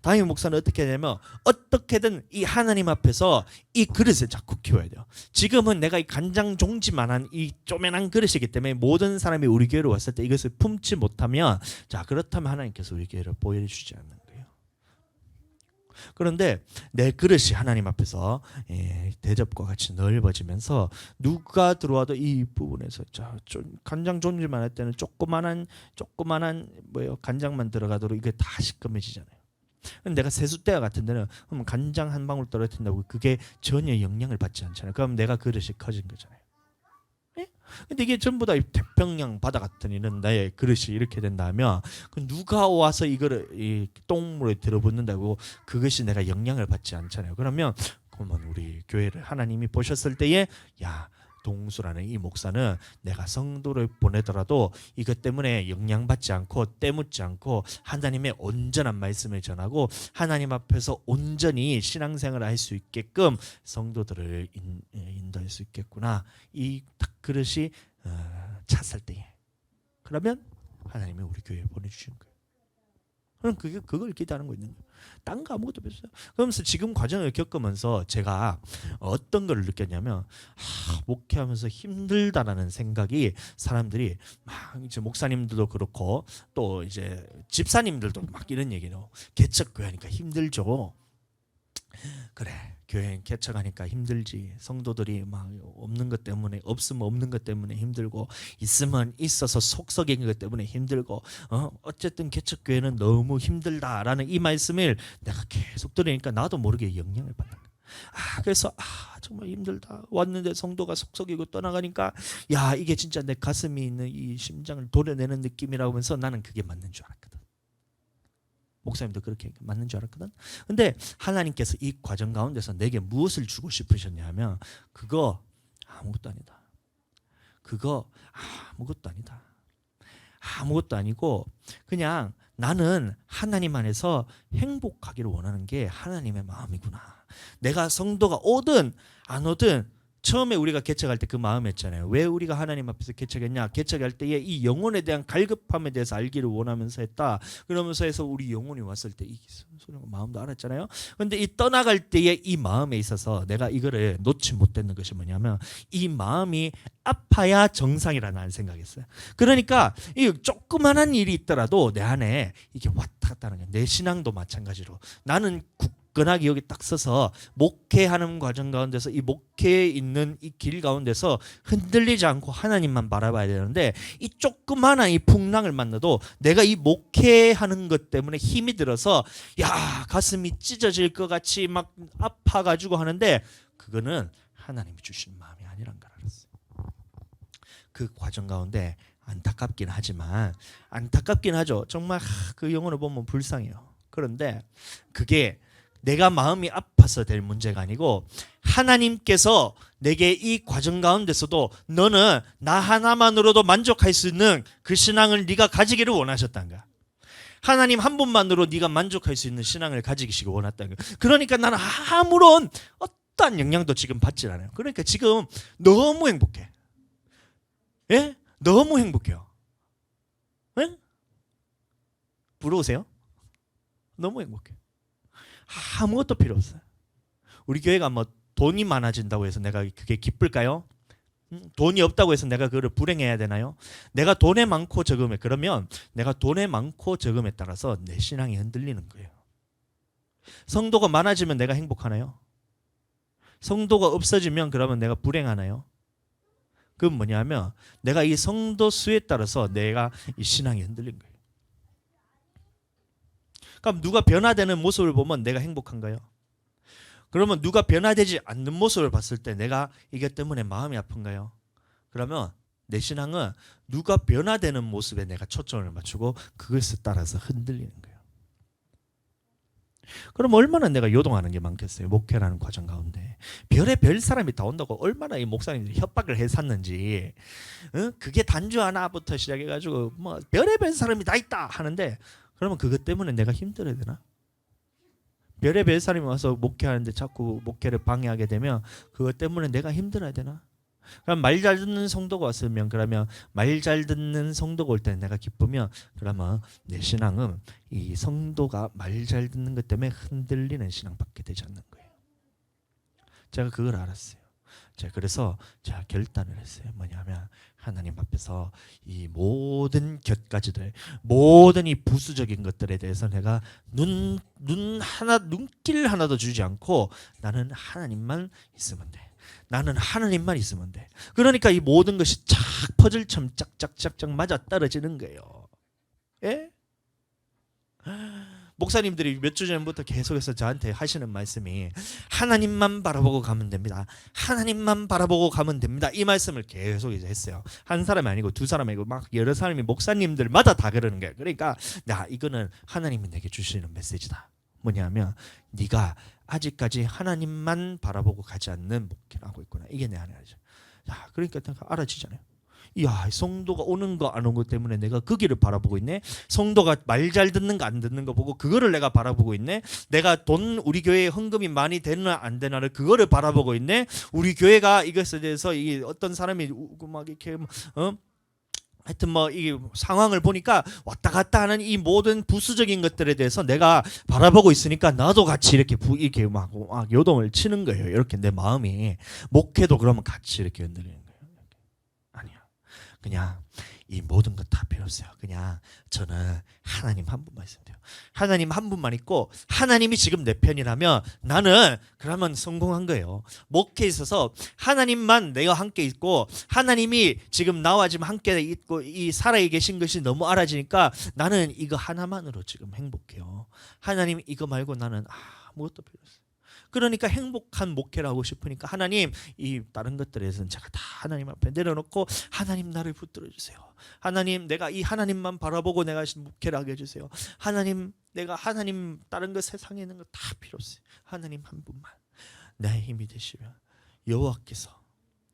담임 목사는 어떻게 되냐면 어떻게든 이 하나님 앞에서 이 그릇을 자꾸 키워야 돼요. 지금은 내가 이 간장 종지만한 이 쪼매난 그릇이기 때문에 모든 사람이 우리 교회로 왔을 때 이것을 품지 못하면 자 그렇다면 하나님께서 우리 교회를 보여주지 않는 거예요. 그런데 내 그릇이 하나님 앞에서 대접과 같이 넓어지면서 누가 들어와도 이 부분에서 좀 간장 존재만 할 때는 조그만한 간장만 들어가도록 이게 다 시꺼매지잖아요. 내가 세숫대와 같은 데는 그럼 간장 한 방울 떨어뜨린다고 그게 전혀 영향을 받지 않잖아요. 그럼 내가 그릇이 커진 거잖아요. 근데 이게 전부 다 태평양 바다 같은 이런 나의 그릇이 이렇게 된다면 누가 와서 이거를 이 똥물에 들어붙는다고 그것이 내가 영향을 받지 않잖아요. 그러면 우리 교회를 하나님이 보셨을 때에 야 동수라는 이 목사는 내가 성도를 보내더라도 이것 때문에 영향받지 않고 때묻지 않고 하나님의 온전한 말씀을 전하고 하나님 앞에서 온전히 신앙생활을 할 수 있게끔 성도들을 인도할 수 있겠구나. 이 그릇이 찼을 때에 그러면 하나님이 우리 교회에 보내주시는 거예요. 그럼 그걸 기대하는 거 있는 거예요. 딴 거 아무것도 없어요. 그러면서 지금 과정을 겪으면서 제가 어떤 걸 느꼈냐면 목회하면서 힘들다라는 생각이 사람들이 막 이제 목사님들도 그렇고 또 이제 집사님들도 막 이런 얘기로 개척교회하니까 힘들죠. 그래 교회 개척하니까 힘들지. 성도들이 막 없는 것 때문에 없으면 없는 것 때문에 힘들고 있으면 있어서 속썩인 것 때문에 힘들고 어쨌든 개척교회는 너무 힘들다라는 이 말씀을 내가 계속 들으니까 나도 모르게 영향을 받는 거야. 그래서 정말 힘들다. 왔는데 성도가 속썩이고 떠나가니까 야 이게 진짜 내 가슴이 있는 이 심장을 도려내는 느낌이라고 하면서 나는 그게 맞는 줄 알았거든. 목사님도 그렇게 맞는 줄 알았거든. 근데 하나님께서 이 과정 가운데서 내게 무엇을 주고 싶으셨냐면 그거 아무것도 아니다. 그거 아무것도 아니다. 아무것도 아니고 그냥 나는 하나님 안에서 행복하기를 원하는 게 하나님의 마음이구나. 내가 성도가 오든 안 오든 처음에 우리가 개척할 때 그 마음이었잖아요. 왜 우리가 하나님 앞에서 개척했냐? 개척할 때에 이 영혼에 대한 갈급함에 대해서 알기를 원하면서 했다. 그러면서 해서 우리 영혼이 왔을 때 이 마음도 알았잖아요. 그런데 이 떠나갈 때에 이 마음에 있어서 내가 이거를 놓지 못했는 것이 뭐냐면 이 마음이 아파야 정상이라는 나는 생각했어요. 그러니까 이 조그만한 일이 있더라도 내 안에 이게 왔다 갔다 하는 거야. 내 신앙도 마찬가지로 나는 굳건하게 여기 딱 서서 목회하는 과정 가운데서 이 목회에 있는 이 길 가운데서 흔들리지 않고 하나님만 바라봐야 되는데 이 조그마한 이 풍랑을 만나도 내가 이 목회하는 것 때문에 힘이 들어서 야 가슴이 찢어질 것 같이 막 아파가지고 하는데 그거는 하나님이 주신 마음이 아니란 걸 알았어요. 그 과정 가운데 안타깝긴 하죠. 정말 그 영혼을 보면 불쌍해요. 그런데 그게 내가 마음이 아파서 될 문제가 아니고 하나님께서 내게 이 과정 가운데서도 너는 나 하나만으로도 만족할 수 있는 그 신앙을 네가 가지기를 원하셨다는 거야. 하나님 한 분만으로 네가 만족할 수 있는 신앙을 가지시기 원했다는 거야. 그러니까 나는 아무런 어떠한 영향도 지금 받질 않아요. 그러니까 지금 너무 행복해. 예? 너무 행복해요. 예? 부러우세요? 너무 행복해. 아무것도 필요 없어요. 우리 교회가 돈이 많아진다고 해서 내가 그게 기쁠까요? 돈이 없다고 해서 내가 그거를 불행해야 되나요? 내가 돈에 많고 적음에 그러면 내가 돈에 많고 적음에 따라서 내 신앙이 흔들리는 거예요. 성도가 많아지면 내가 행복하나요? 성도가 없어지면 그러면 내가 불행하나요? 그건 뭐냐면 내가 이 성도 수에 따라서 내가 이 신앙이 흔들린 거예요. 그럼 누가 변화되는 모습을 보면 내가 행복한가요? 그러면 누가 변화되지 않는 모습을 봤을 때 내가 이것 때문에 마음이 아픈가요? 그러면 내 신앙은 누가 변화되는 모습에 내가 초점을 맞추고 그것에 따라서 흔들리는 거예요. 그럼 얼마나 내가 요동하는 게 많겠어요. 목회라는 과정 가운데 별의별 사람이 다 온다고 얼마나 이 목사님들이 협박을 해샀는지, 그게 단주 하나부터 시작해가지고 뭐 별의별 사람이 다 있다 하는데 그러면 그것 때문에 내가 힘들어야 되나? 별의별 사람이 와서 목회하는데 자꾸 목회를 방해하게 되면 그것 때문에 내가 힘들어야 되나? 그럼 말 잘 듣는 성도가 왔으면 그러면 말 잘 듣는 성도가 올 때 내가 기쁘면 그러면 내 신앙은 이 성도가 말 잘 듣는 것 때문에 흔들리는 신앙밖에 되지 않는 거예요. 제가 그걸 알았어요. 그래서 제가 결단을 했어요. 뭐냐면 하나님 앞에서 이 모든 곁가지들, 모든 이 부수적인 것들에 대해서 내가 눈길 하나도 주지 않고 나는 하나님만 있으면 돼. 나는 하나님만 있으면 돼. 그러니까 이 모든 것이 착 퍼즐처럼 짝짝짝짝 맞아 떨어지는 거예요. 예? 목사님들이 몇 주 전부터 계속해서 저한테 하시는 말씀이 하나님만 바라보고 가면 됩니다. 하나님만 바라보고 가면 됩니다. 이 말씀을 계속 이제 했어요. 한 사람이 아니고 두 사람이 아니고 막 여러 사람이 목사님들마다 다 그러는 거예요. 그러니까 이거는 하나님이 내게 주시는 메시지다. 뭐냐면 네가 아직까지 하나님만 바라보고 가지 않는 목회를 하고 있구나. 이게 내 안에 알죠. 그러니까 알아지잖아요. 야, 성도가 오는 거 안 오는 것 때문에 내가 그 길을 바라보고 있네. 성도가 말 잘 듣는 거 안 듣는 거 보고 그거를 내가 바라보고 있네. 내가 돈 우리 교회에 헌금이 많이 되나 안 되나를 그거를 바라보고 있네. 우리 교회가 이것에 대해서 이 어떤 사람이 막 이렇게 하여튼 뭐 이 상황을 보니까 왔다 갔다 하는 이 모든 부수적인 것들에 대해서 내가 바라보고 있으니까 나도 같이 이렇게 막 요동을 치는 거예요. 이렇게 내 마음이 목회도 그러면 같이 이렇게 흔들리는 거예요. 아니야. 그냥 이 모든 것 다 필요 없어요. 그냥 저는 하나님 한 분만 있으면 돼요. 하나님 한 분만 있고 하나님이 지금 내 편이라면 나는 그러면 성공한 거예요. 목회에 있어서 하나님만 내가 함께 있고 하나님이 지금 나와 지금 함께 있고 이 살아 계신 것이 너무 알아지니까 나는 이거 하나만으로 지금 행복해요. 하나님 이거 말고 나는 아무것도 필요 없어요. 그러니까 행복한 목회를 하고 싶으니까 하나님 이 다른 것들에서는 제가 다 하나님 앞에 내려놓고 하나님 나를 붙들어 주세요. 하나님 내가 이 하나님만 바라보고 내가 목회를 하게 해주세요. 하나님 내가 하나님 다른 것 세상에 있는 거 다 필요 없어요. 하나님 한 분만 나의 힘이 되시면 여호와께서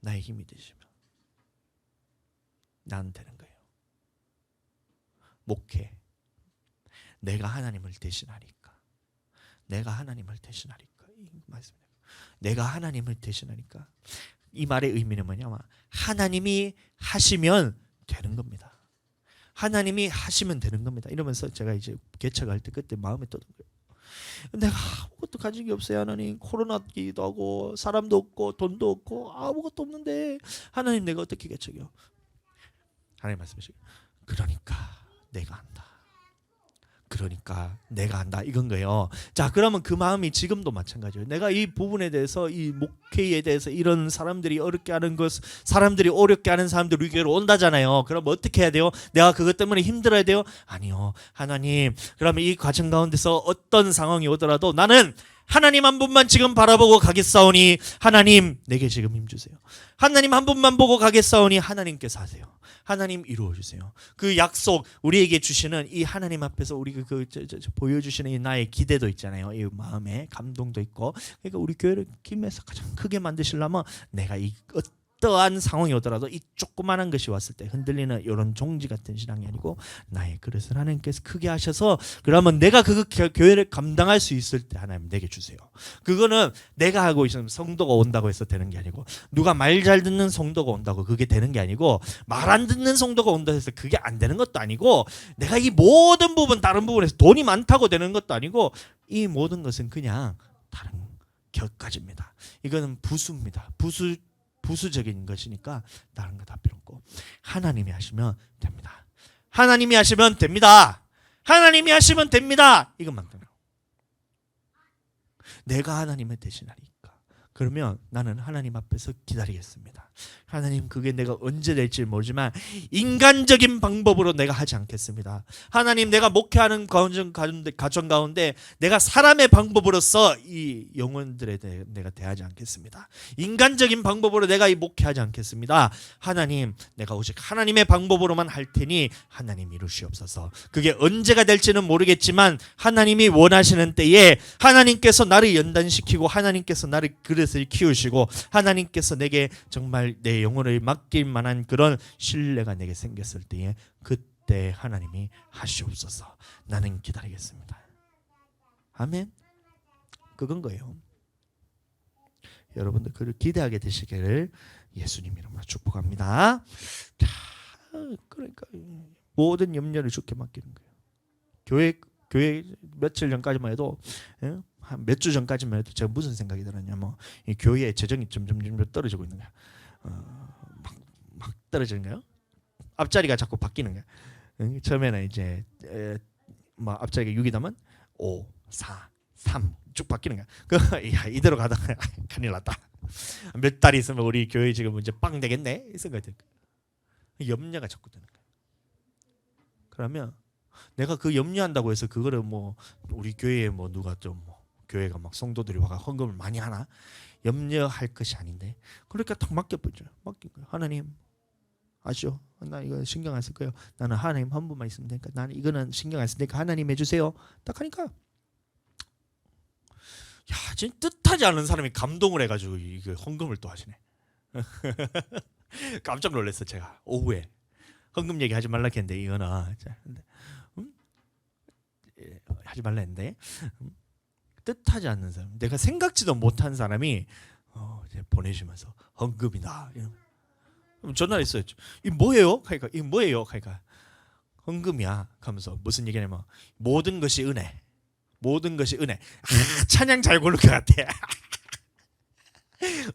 나의 힘이 되시면 난 되는 거예요. 목회 내가 하나님을 대신하니까 내가 하나님을 대신하니까 내가 하나님을 대신하니까 이 말의 의미는 뭐냐면 하나님이 하시면 되는 겁니다. 하나님이 하시면 되는 겁니다. 이러면서 제가 이제 개척할 때 그때 마음에 떠든 거예요. 내가 아무것도 가진 게 없어요. 하나님 코로나기도 하고 사람도 없고 돈도 없고 아무것도 없는데 하나님 내가 어떻게 개척해요? 하나님 말씀하시고 그러니까 내가 한다. 그러니까 내가 한다 이건 거예요. 자 그러면 그 마음이 지금도 마찬가지예요. 내가 이 부분에 대해서 이 목회에 대해서 이런 사람들이 어렵게 하는 것 사람들이 어렵게 하는 사람들이 우리 교회로 온다잖아요. 그럼 어떻게 해야 돼요? 내가 그것 때문에 힘들어야 돼요? 아니요. 하나님 그러면 이 과정 가운데서 어떤 상황이 오더라도 나는 하나님 한 분만 지금 바라보고 가겠사오니 하나님 내게 지금 힘주세요. 하나님 한 분만 보고 가겠사오니 하나님께서 하세요. 하나님 이루어 주세요. 그 약속 우리에게 주시는 이 하나님 앞에서 우리 보여주시는 이 나의 기대도 있잖아요. 이 마음에 감동도 있고. 그러니까 우리 교회를 김에서 가장 크게 만드시려면 내가 이 어떠한 상황이 오더라도 이 조그마한 것이 왔을 때 흔들리는 이런 종지 같은 신앙이 아니고 나의 그릇을 하나님께서 크게 하셔서 그러면 내가 그 교회를 감당할 수 있을 때 하나님 내게 주세요. 그거는 내가 하고 있으면 성도가 온다고 해서 되는 게 아니고 누가 말 잘 듣는 성도가 온다고 그게 되는 게 아니고 말 안 듣는 성도가 온다고 해서 그게 안 되는 것도 아니고 내가 이 모든 부분 다른 부분에서 돈이 많다고 되는 것도 아니고 이 모든 것은 그냥 다른 곁가지입니다. 이거는 부수입니다. 부수적인 것이니까 다른 거 다 필요 없고 하나님이 하시면 됩니다. 하나님이 하시면 됩니다. 하나님이 하시면 됩니다. 이것만 들어. 내가 하나님을 대신하리까. 그러면 나는 하나님 앞에서 기다리겠습니다. 하나님, 그게 내가 언제 될지 모르지만 인간적인 방법으로 내가 하지 않겠습니다. 하나님, 내가 목회하는 가정 가운데 내가 사람의 방법으로서 이 영혼들에 대해 내가 대하지 않겠습니다. 인간적인 방법으로 내가 이 목회하지 않겠습니다. 하나님, 내가 오직 하나님의 방법으로만 할 테니 하나님 이루시옵소서. 그게 언제가 될지는 모르겠지만 하나님이 원하시는 때에 하나님께서 나를 연단시키고 하나님께서 나를 그릇을 키우시고 하나님께서 내게 정말 내 영혼을 맡길 만한 그런 신뢰가 내게 생겼을 때에 그때 하나님이 하시옵소서. 나는 기다리겠습니다. 아멘. 그건 거예요. 여러분들 그를 기대하게 되시기를 예수님 이름으로 축복합니다. 자, 그러니까 모든 염려를 주께 맡기는 거예요. 교회 며칠 전까지만 해도 한 몇 주 전까지만 해도 제가 무슨 생각이 들었냐면 이 교회의 재정이 점점 떨어지고 있는 거야. 막 떨어지는 거예요. 앞자리가 자꾸 바뀌는 거야. 처음에는 이제 뭐 앞자리가 6이다면 5, 4, 3 쭉 바뀌는 거야. 야, 이대로 가다가 큰일 났다. 몇 달 있으면 우리 교회 지금 이제 빵 되겠네. 이 생각이 들어요. 염려가 자꾸 드는 거야. 그러면 내가 그 염려한다고 해서 그거를 뭐 우리 교회에 뭐 누가 좀 뭐 교회가 막 성도들이 와가 헌금을 많이 하나 염려할 것이 아닌데 그러니까 탁 맡겨보죠. 맡긴 거예요. 하나님 아시죠? 나 이거 신경 안 쓸 거예요. 나는 하나님 한 분만 있으면 되니까 나는 이거는 신경 안 쓸 테니까 하나님 해주세요. 딱 하니까 야, 진짜 뜻하지 않은 사람이 감동을 해가지고 이거 헌금을 또 하시네. 깜짝 놀랐어 제가 오후에 헌금 얘기 하지 말라 했는데 이거는 하지 말라 했는데 뜻하지 않는 사람, 내가 생각지도 못한 사람이 이제 보내주면서 헌금이다. 전화했어요. 이 뭐예요? 그러니까 이 뭐예요? 그러니까 헌금이야. 하면서 무슨 얘기냐면 모든 것이 은혜. 모든 것이 은혜. 찬양 잘 고른 것 같아.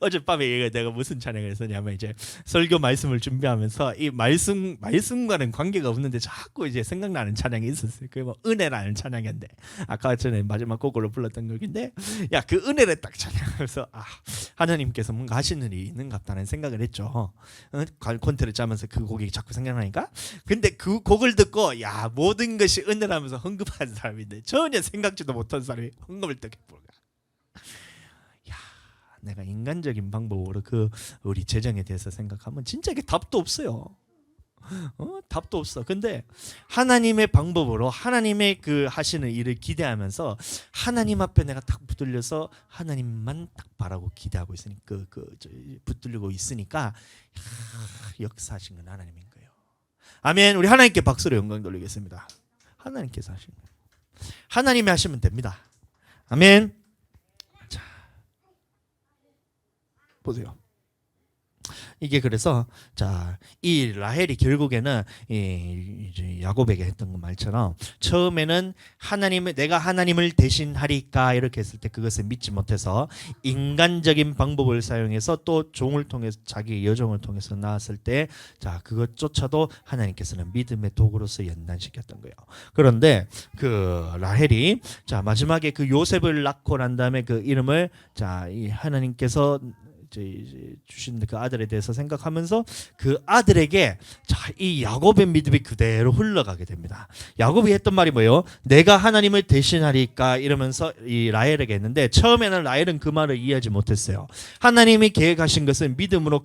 어젯밤에 내가 무슨 찬양을 했었냐면 이제 설교 말씀을 준비하면서 이 말씀과는 관계가 없는데 자꾸 이제 생각나는 찬양이 있었어요. 그게 뭐 은혜라는 찬양인데 아까 전에 마지막 곡으로 불렀던 곡인데 야, 그 은혜를 딱 찬양하면서 하나님께서 뭔가 하시는 일이 있는 것 같다는 생각을 했죠. 콘테를 짜면서 그 곡이 자꾸 생각나니까. 근데 그 곡을 듣고 야, 모든 것이 은혜라면서 헌금하는 사람인데 전혀 생각지도 못한 사람이 헌금을 또 해볼까. 내가 인간적인 방법으로 그 우리 재정에 대해서 생각하면 진짜 이게 답도 없어요. 답도 없어. 근데 하나님의 방법으로 하나님의 그 하시는 일을 기대하면서 하나님 앞에 내가 딱 붙들려서 하나님만 딱 바라고 기대하고 있으니까 붙들리고 있으니까 역사하신 건 하나님인 거예요. 아멘. 우리 하나님께 박수로 영광 돌리겠습니다. 하나님께서 하시는 거예요. 하나님이 하시면 됩니다. 아멘. 보세요. 이게 그래서 자, 이 라헬이 결국에는 이제 야곱에게 했던 말처럼 처음에는 내가 하나님을 대신하리까 이렇게 했을 때 그것을 믿지 못해서 인간적인 방법을 사용해서 또 종을 통해서 자기 여종을 통해서 낳았을 때 자, 그것조차도 하나님께서는 믿음의 도구로서 연단시켰던 거예요. 그런데 그 라헬이 자, 마지막에 그 요셉을 낳고 난 다음에 그 이름을 자, 이 하나님께서 주신 그 아들에 대해서 생각하면서 그 아들에게 자, 이 야곱의 믿음이 그대로 흘러가게 됩니다. 야곱이 했던 말이 뭐예요? 내가 하나님을 대신하리까 이러면서 이 라헬에게 했는데 처음에는 라헬은 그 말을 이해하지 못했어요. 하나님이 계획하신 것은 믿음으로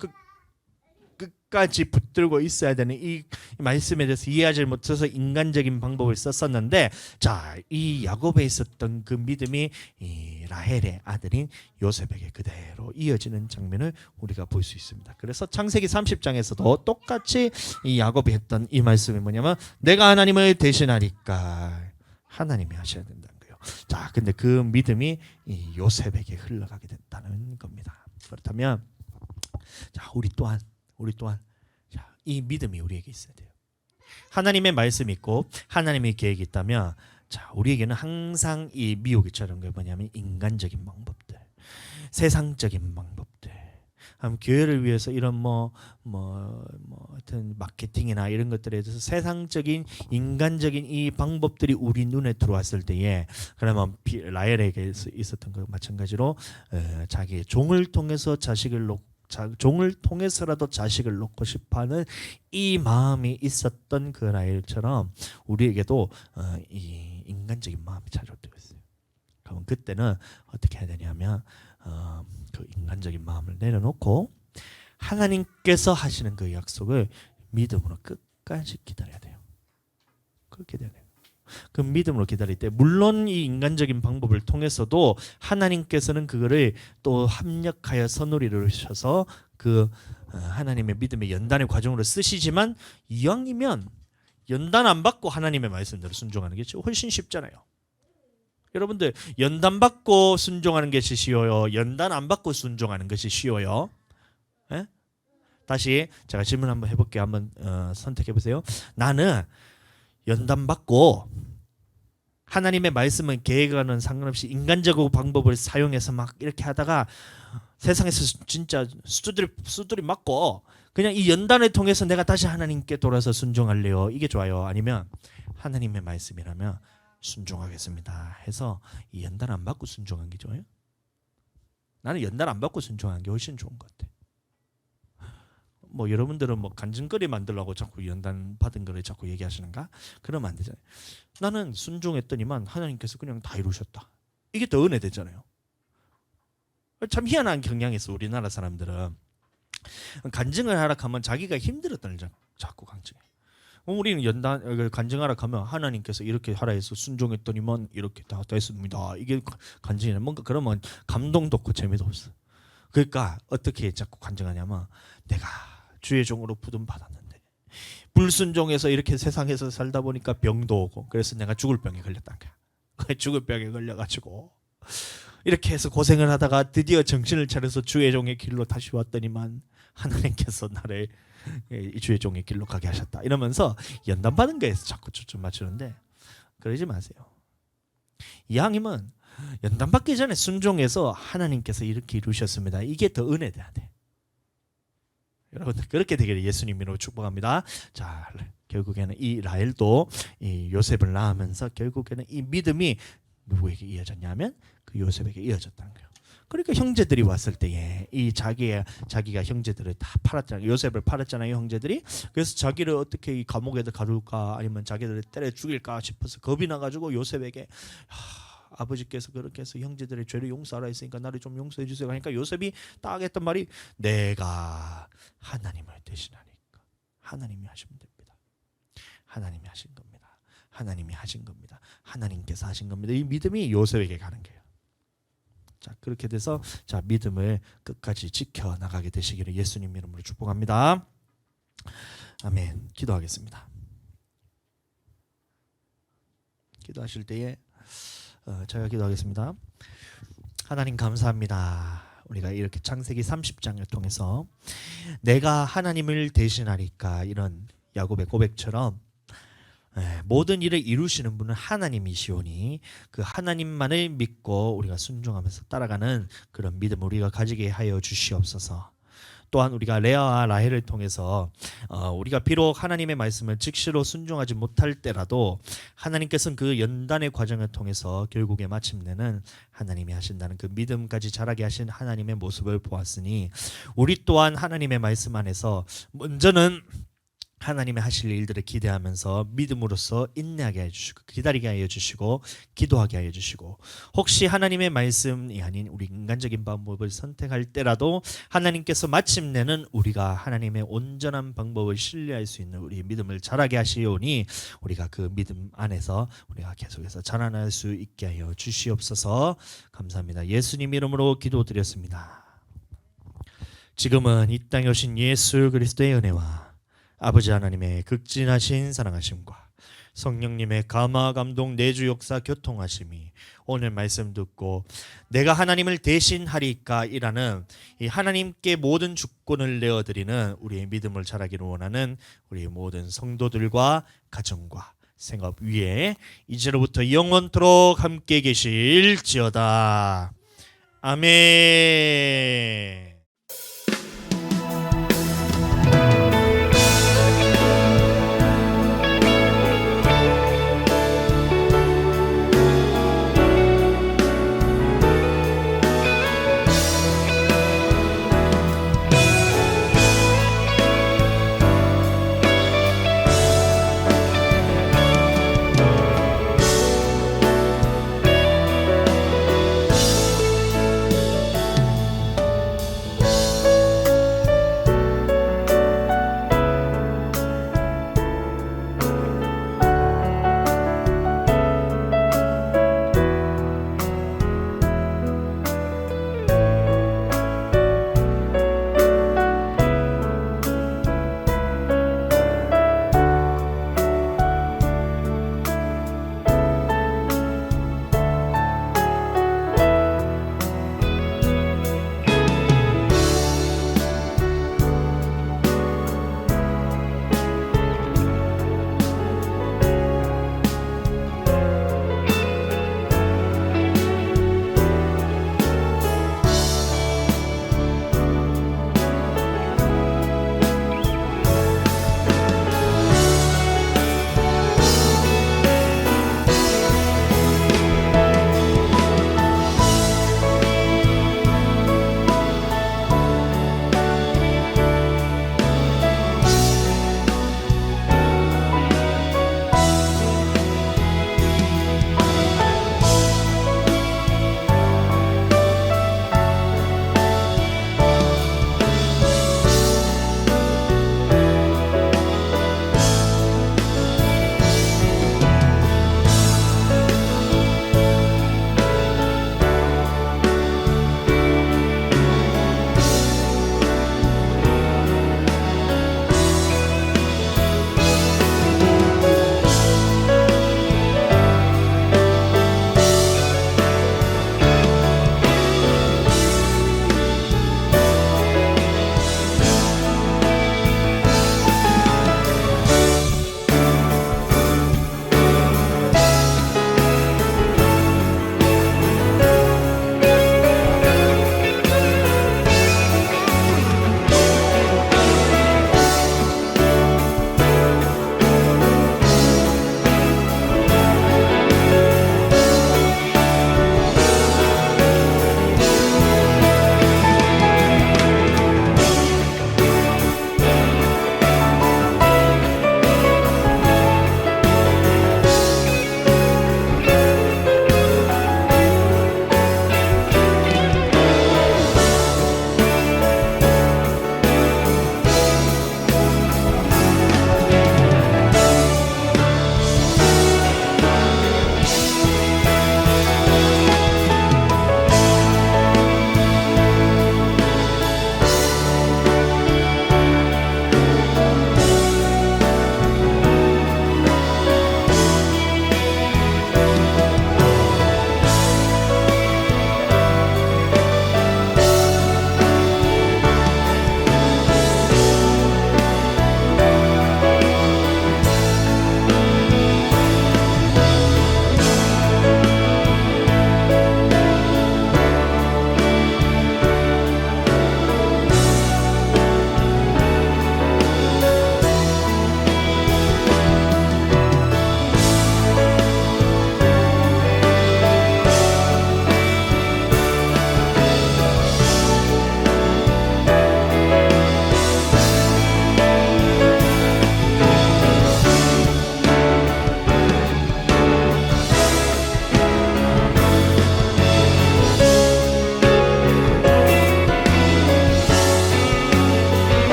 끝까지 붙들고 있어야 되는 이 말씀에 대해서 이해하지 못해서 인간적인 방법을 썼었는데 자, 이 야곱에 있었던 그 믿음이 이 라헬의 아들인 요셉에게 그대로 이어지는 장면을 우리가 볼 수 있습니다. 그래서 창세기 30장에서도 똑같이 이 야곱이 했던 이 말씀이 뭐냐면 내가 하나님을 대신하니까 하나님이 하셔야 된다는 거예요. 자, 근데 그 믿음이 이 요셉에게 흘러가게 됐다는 겁니다. 그렇다면 자, 우리 또한 자, 이 믿음이 우리에게 있어야 돼요. 하나님의 말씀이 있고 하나님의 계획이 있다면 자, 우리에게는 항상 이 미혹이 처한 게 뭐냐면 인간적인 방법들, 세상적인 방법들, 교회를 위해서 이런 하여튼 마케팅이나 이런 것들에 대해서 세상적인 인간적인 이 방법들이 우리 눈에 들어왔을 때에 그러면 라헬에게 있었던 것 마찬가지로 자기의 종을 통해서 종을 통해서라도 자식을 놓고 싶어하는 이 마음이 있었던 그 라헬처럼 우리에게도 이 인간적인 마음이 찾아올 때가 있어요. 그럼 그때는 어떻게 해야 되냐면 그 인간적인 마음을 내려놓고 하나님께서 하시는 그 약속을 믿음으로 끝까지 기다려야 돼요. 그렇게 돼야 돼요. 그 믿음으로 기다릴 때 물론 이 인간적인 방법을 통해서도 하나님께서는 그거를 또 합력하여 선우리를 하셔서 그 하나님의 믿음의 연단의 과정으로 쓰시지만 이왕이면 연단 안 받고 하나님의 말씀대로 순종하는 게 훨씬 쉽잖아요. 여러분들 연단 받고 순종하는 것이 쉬워요? 연단 안 받고 순종하는 것이 쉬워요? 에? 다시 제가 질문 한번 해볼게요. 한번 선택해 보세요. 나는 연단 받고 하나님의 말씀은 계획과는 상관없이 인간적으로 방법을 사용해서 막 이렇게 하다가 세상에서 진짜 수두리 맞고 그냥 이 연단을 통해서 내가 다시 하나님께 돌아서 순종할래요. 이게 좋아요? 아니면 하나님의 말씀이라면 순종하겠습니다 해서 이 연단 안 받고 순종한 게 좋아요? 나는 연단 안 받고 순종한 게 훨씬 좋은 것 같아. 여러분들은 간증거리 만들려고 자꾸 연단 받은 거를 자꾸 얘기하시는가? 그러면 안 되잖아요. 나는 순종했더니만 하나님께서 그냥 다 이루셨다. 이게 더 은혜 되잖아요. 참 희한한 경향이 있어. 우리나라 사람들은 간증을 하라 하면 자기가 힘들었던 일 자꾸 간증해. 우리는 간증하라 하면 하나님께서 이렇게 하라 해서 순종했더니만 이렇게 다 됐습니다. 이게 간증이네. 뭔가 그러면 감동도 없고 재미도 없어. 그러니까 어떻게 자꾸 간증하냐면 내가 주의 종으로 부름 받았는데 불순종해서 이렇게 세상에서 살다 보니까 병도 오고 그래서 내가 죽을 병에 걸렸단 거야. 죽을 병에 걸려가지고 이렇게 해서 고생을 하다가 드디어 정신을 차려서 주의 종의 길로 다시 왔더니만 하나님께서 나를 주의 종의 길로 가게 하셨다. 이러면서 연단 받은 거에서 자꾸 초점 맞추는데 그러지 마세요. 이왕이면 연단 받기 전에 순종해서 하나님께서 이렇게 이루셨습니다. 이게 더 은혜돼야 돼. 여러분들 그렇게 되기를 예수님 이름으로 축복합니다. 자, 결국에는 이 라헬도 이 요셉을 낳으면서 결국에는 이 믿음이 누구에게 이어졌냐면 그 요셉에게 이어졌다는 거예요. 그러니까 형제들이 왔을 때에 이 자기가 형제들을 다 팔았잖아요. 요셉을 팔았잖아요, 형제들이. 그래서 자기를 어떻게 이 감옥에다 가둘까 아니면 자기들을 때려 죽일까 싶어서 겁이 나가지고 요셉에게 아버지께서 그렇게 해서 형제들의 죄를 용서하라 했으니까 나를 좀 용서해 주세요 하니까 요셉이 딱 했던 말이 내가 하나님을 대신하니까 하나님이 하시면 됩니다. 하나님이 하신 겁니다. 하나님이 하신 겁니다. 하나님께서 하신 겁니다. 이 믿음이 요셉에게 가는 거예요. 자, 그렇게 돼서 자, 믿음을 끝까지 지켜 나가게 되시기를 예수님 이름으로 축복합니다. 아멘. 기도하겠습니다. 기도하실 때에 제가 기도하겠습니다. 하나님 감사합니다. 우리가 이렇게 창세기 30장을 통해서 내가 하나님을 대신하리까 이런 야곱의 고백처럼 모든 일을 이루시는 분은 하나님이시오니 그 하나님만을 믿고 우리가 순종하면서 따라가는 그런 믿음 우리가 가지게 하여 주시옵소서. 또한 우리가 레아와 라헬을 통해서 우리가 비록 하나님의 말씀을 즉시로 순종하지 못할 때라도 하나님께서는 그 연단의 과정을 통해서 결국에 마침내는 하나님이 하신다는 그 믿음까지 자라게 하신 하나님의 모습을 보았으니 우리 또한 하나님의 말씀 안에서 먼저는 하나님의 하실 일들을 기대하면서 믿음으로써 인내하게 해주시고 기다리게 하여 주시고 기도하게 하여 주시고 혹시 하나님의 말씀이 아닌 우리 인간적인 방법을 선택할 때라도 하나님께서 마침내는 우리가 하나님의 온전한 방법을 신뢰할 수 있는 우리의 믿음을 자라게 하시오니 우리가 그 믿음 안에서 우리가 계속해서 자라날 수 있게 하여 주시옵소서. 감사합니다. 예수님 이름으로 기도드렸습니다. 지금은 이 땅에 오신 예수 그리스도의 은혜와 아버지 하나님의 극진하신 사랑하심과 성령님의 감화 감동 내주 역사 교통하심이 오늘 말씀 듣고 내가 하나님을 대신하리까 이라는 이 하나님께 모든 주권을 내어드리는 우리의 믿음을 자라기를 원하는 우리 모든 성도들과 가정과 생업 위에 이제로부터 영원토록 함께 계실지어다. 아멘.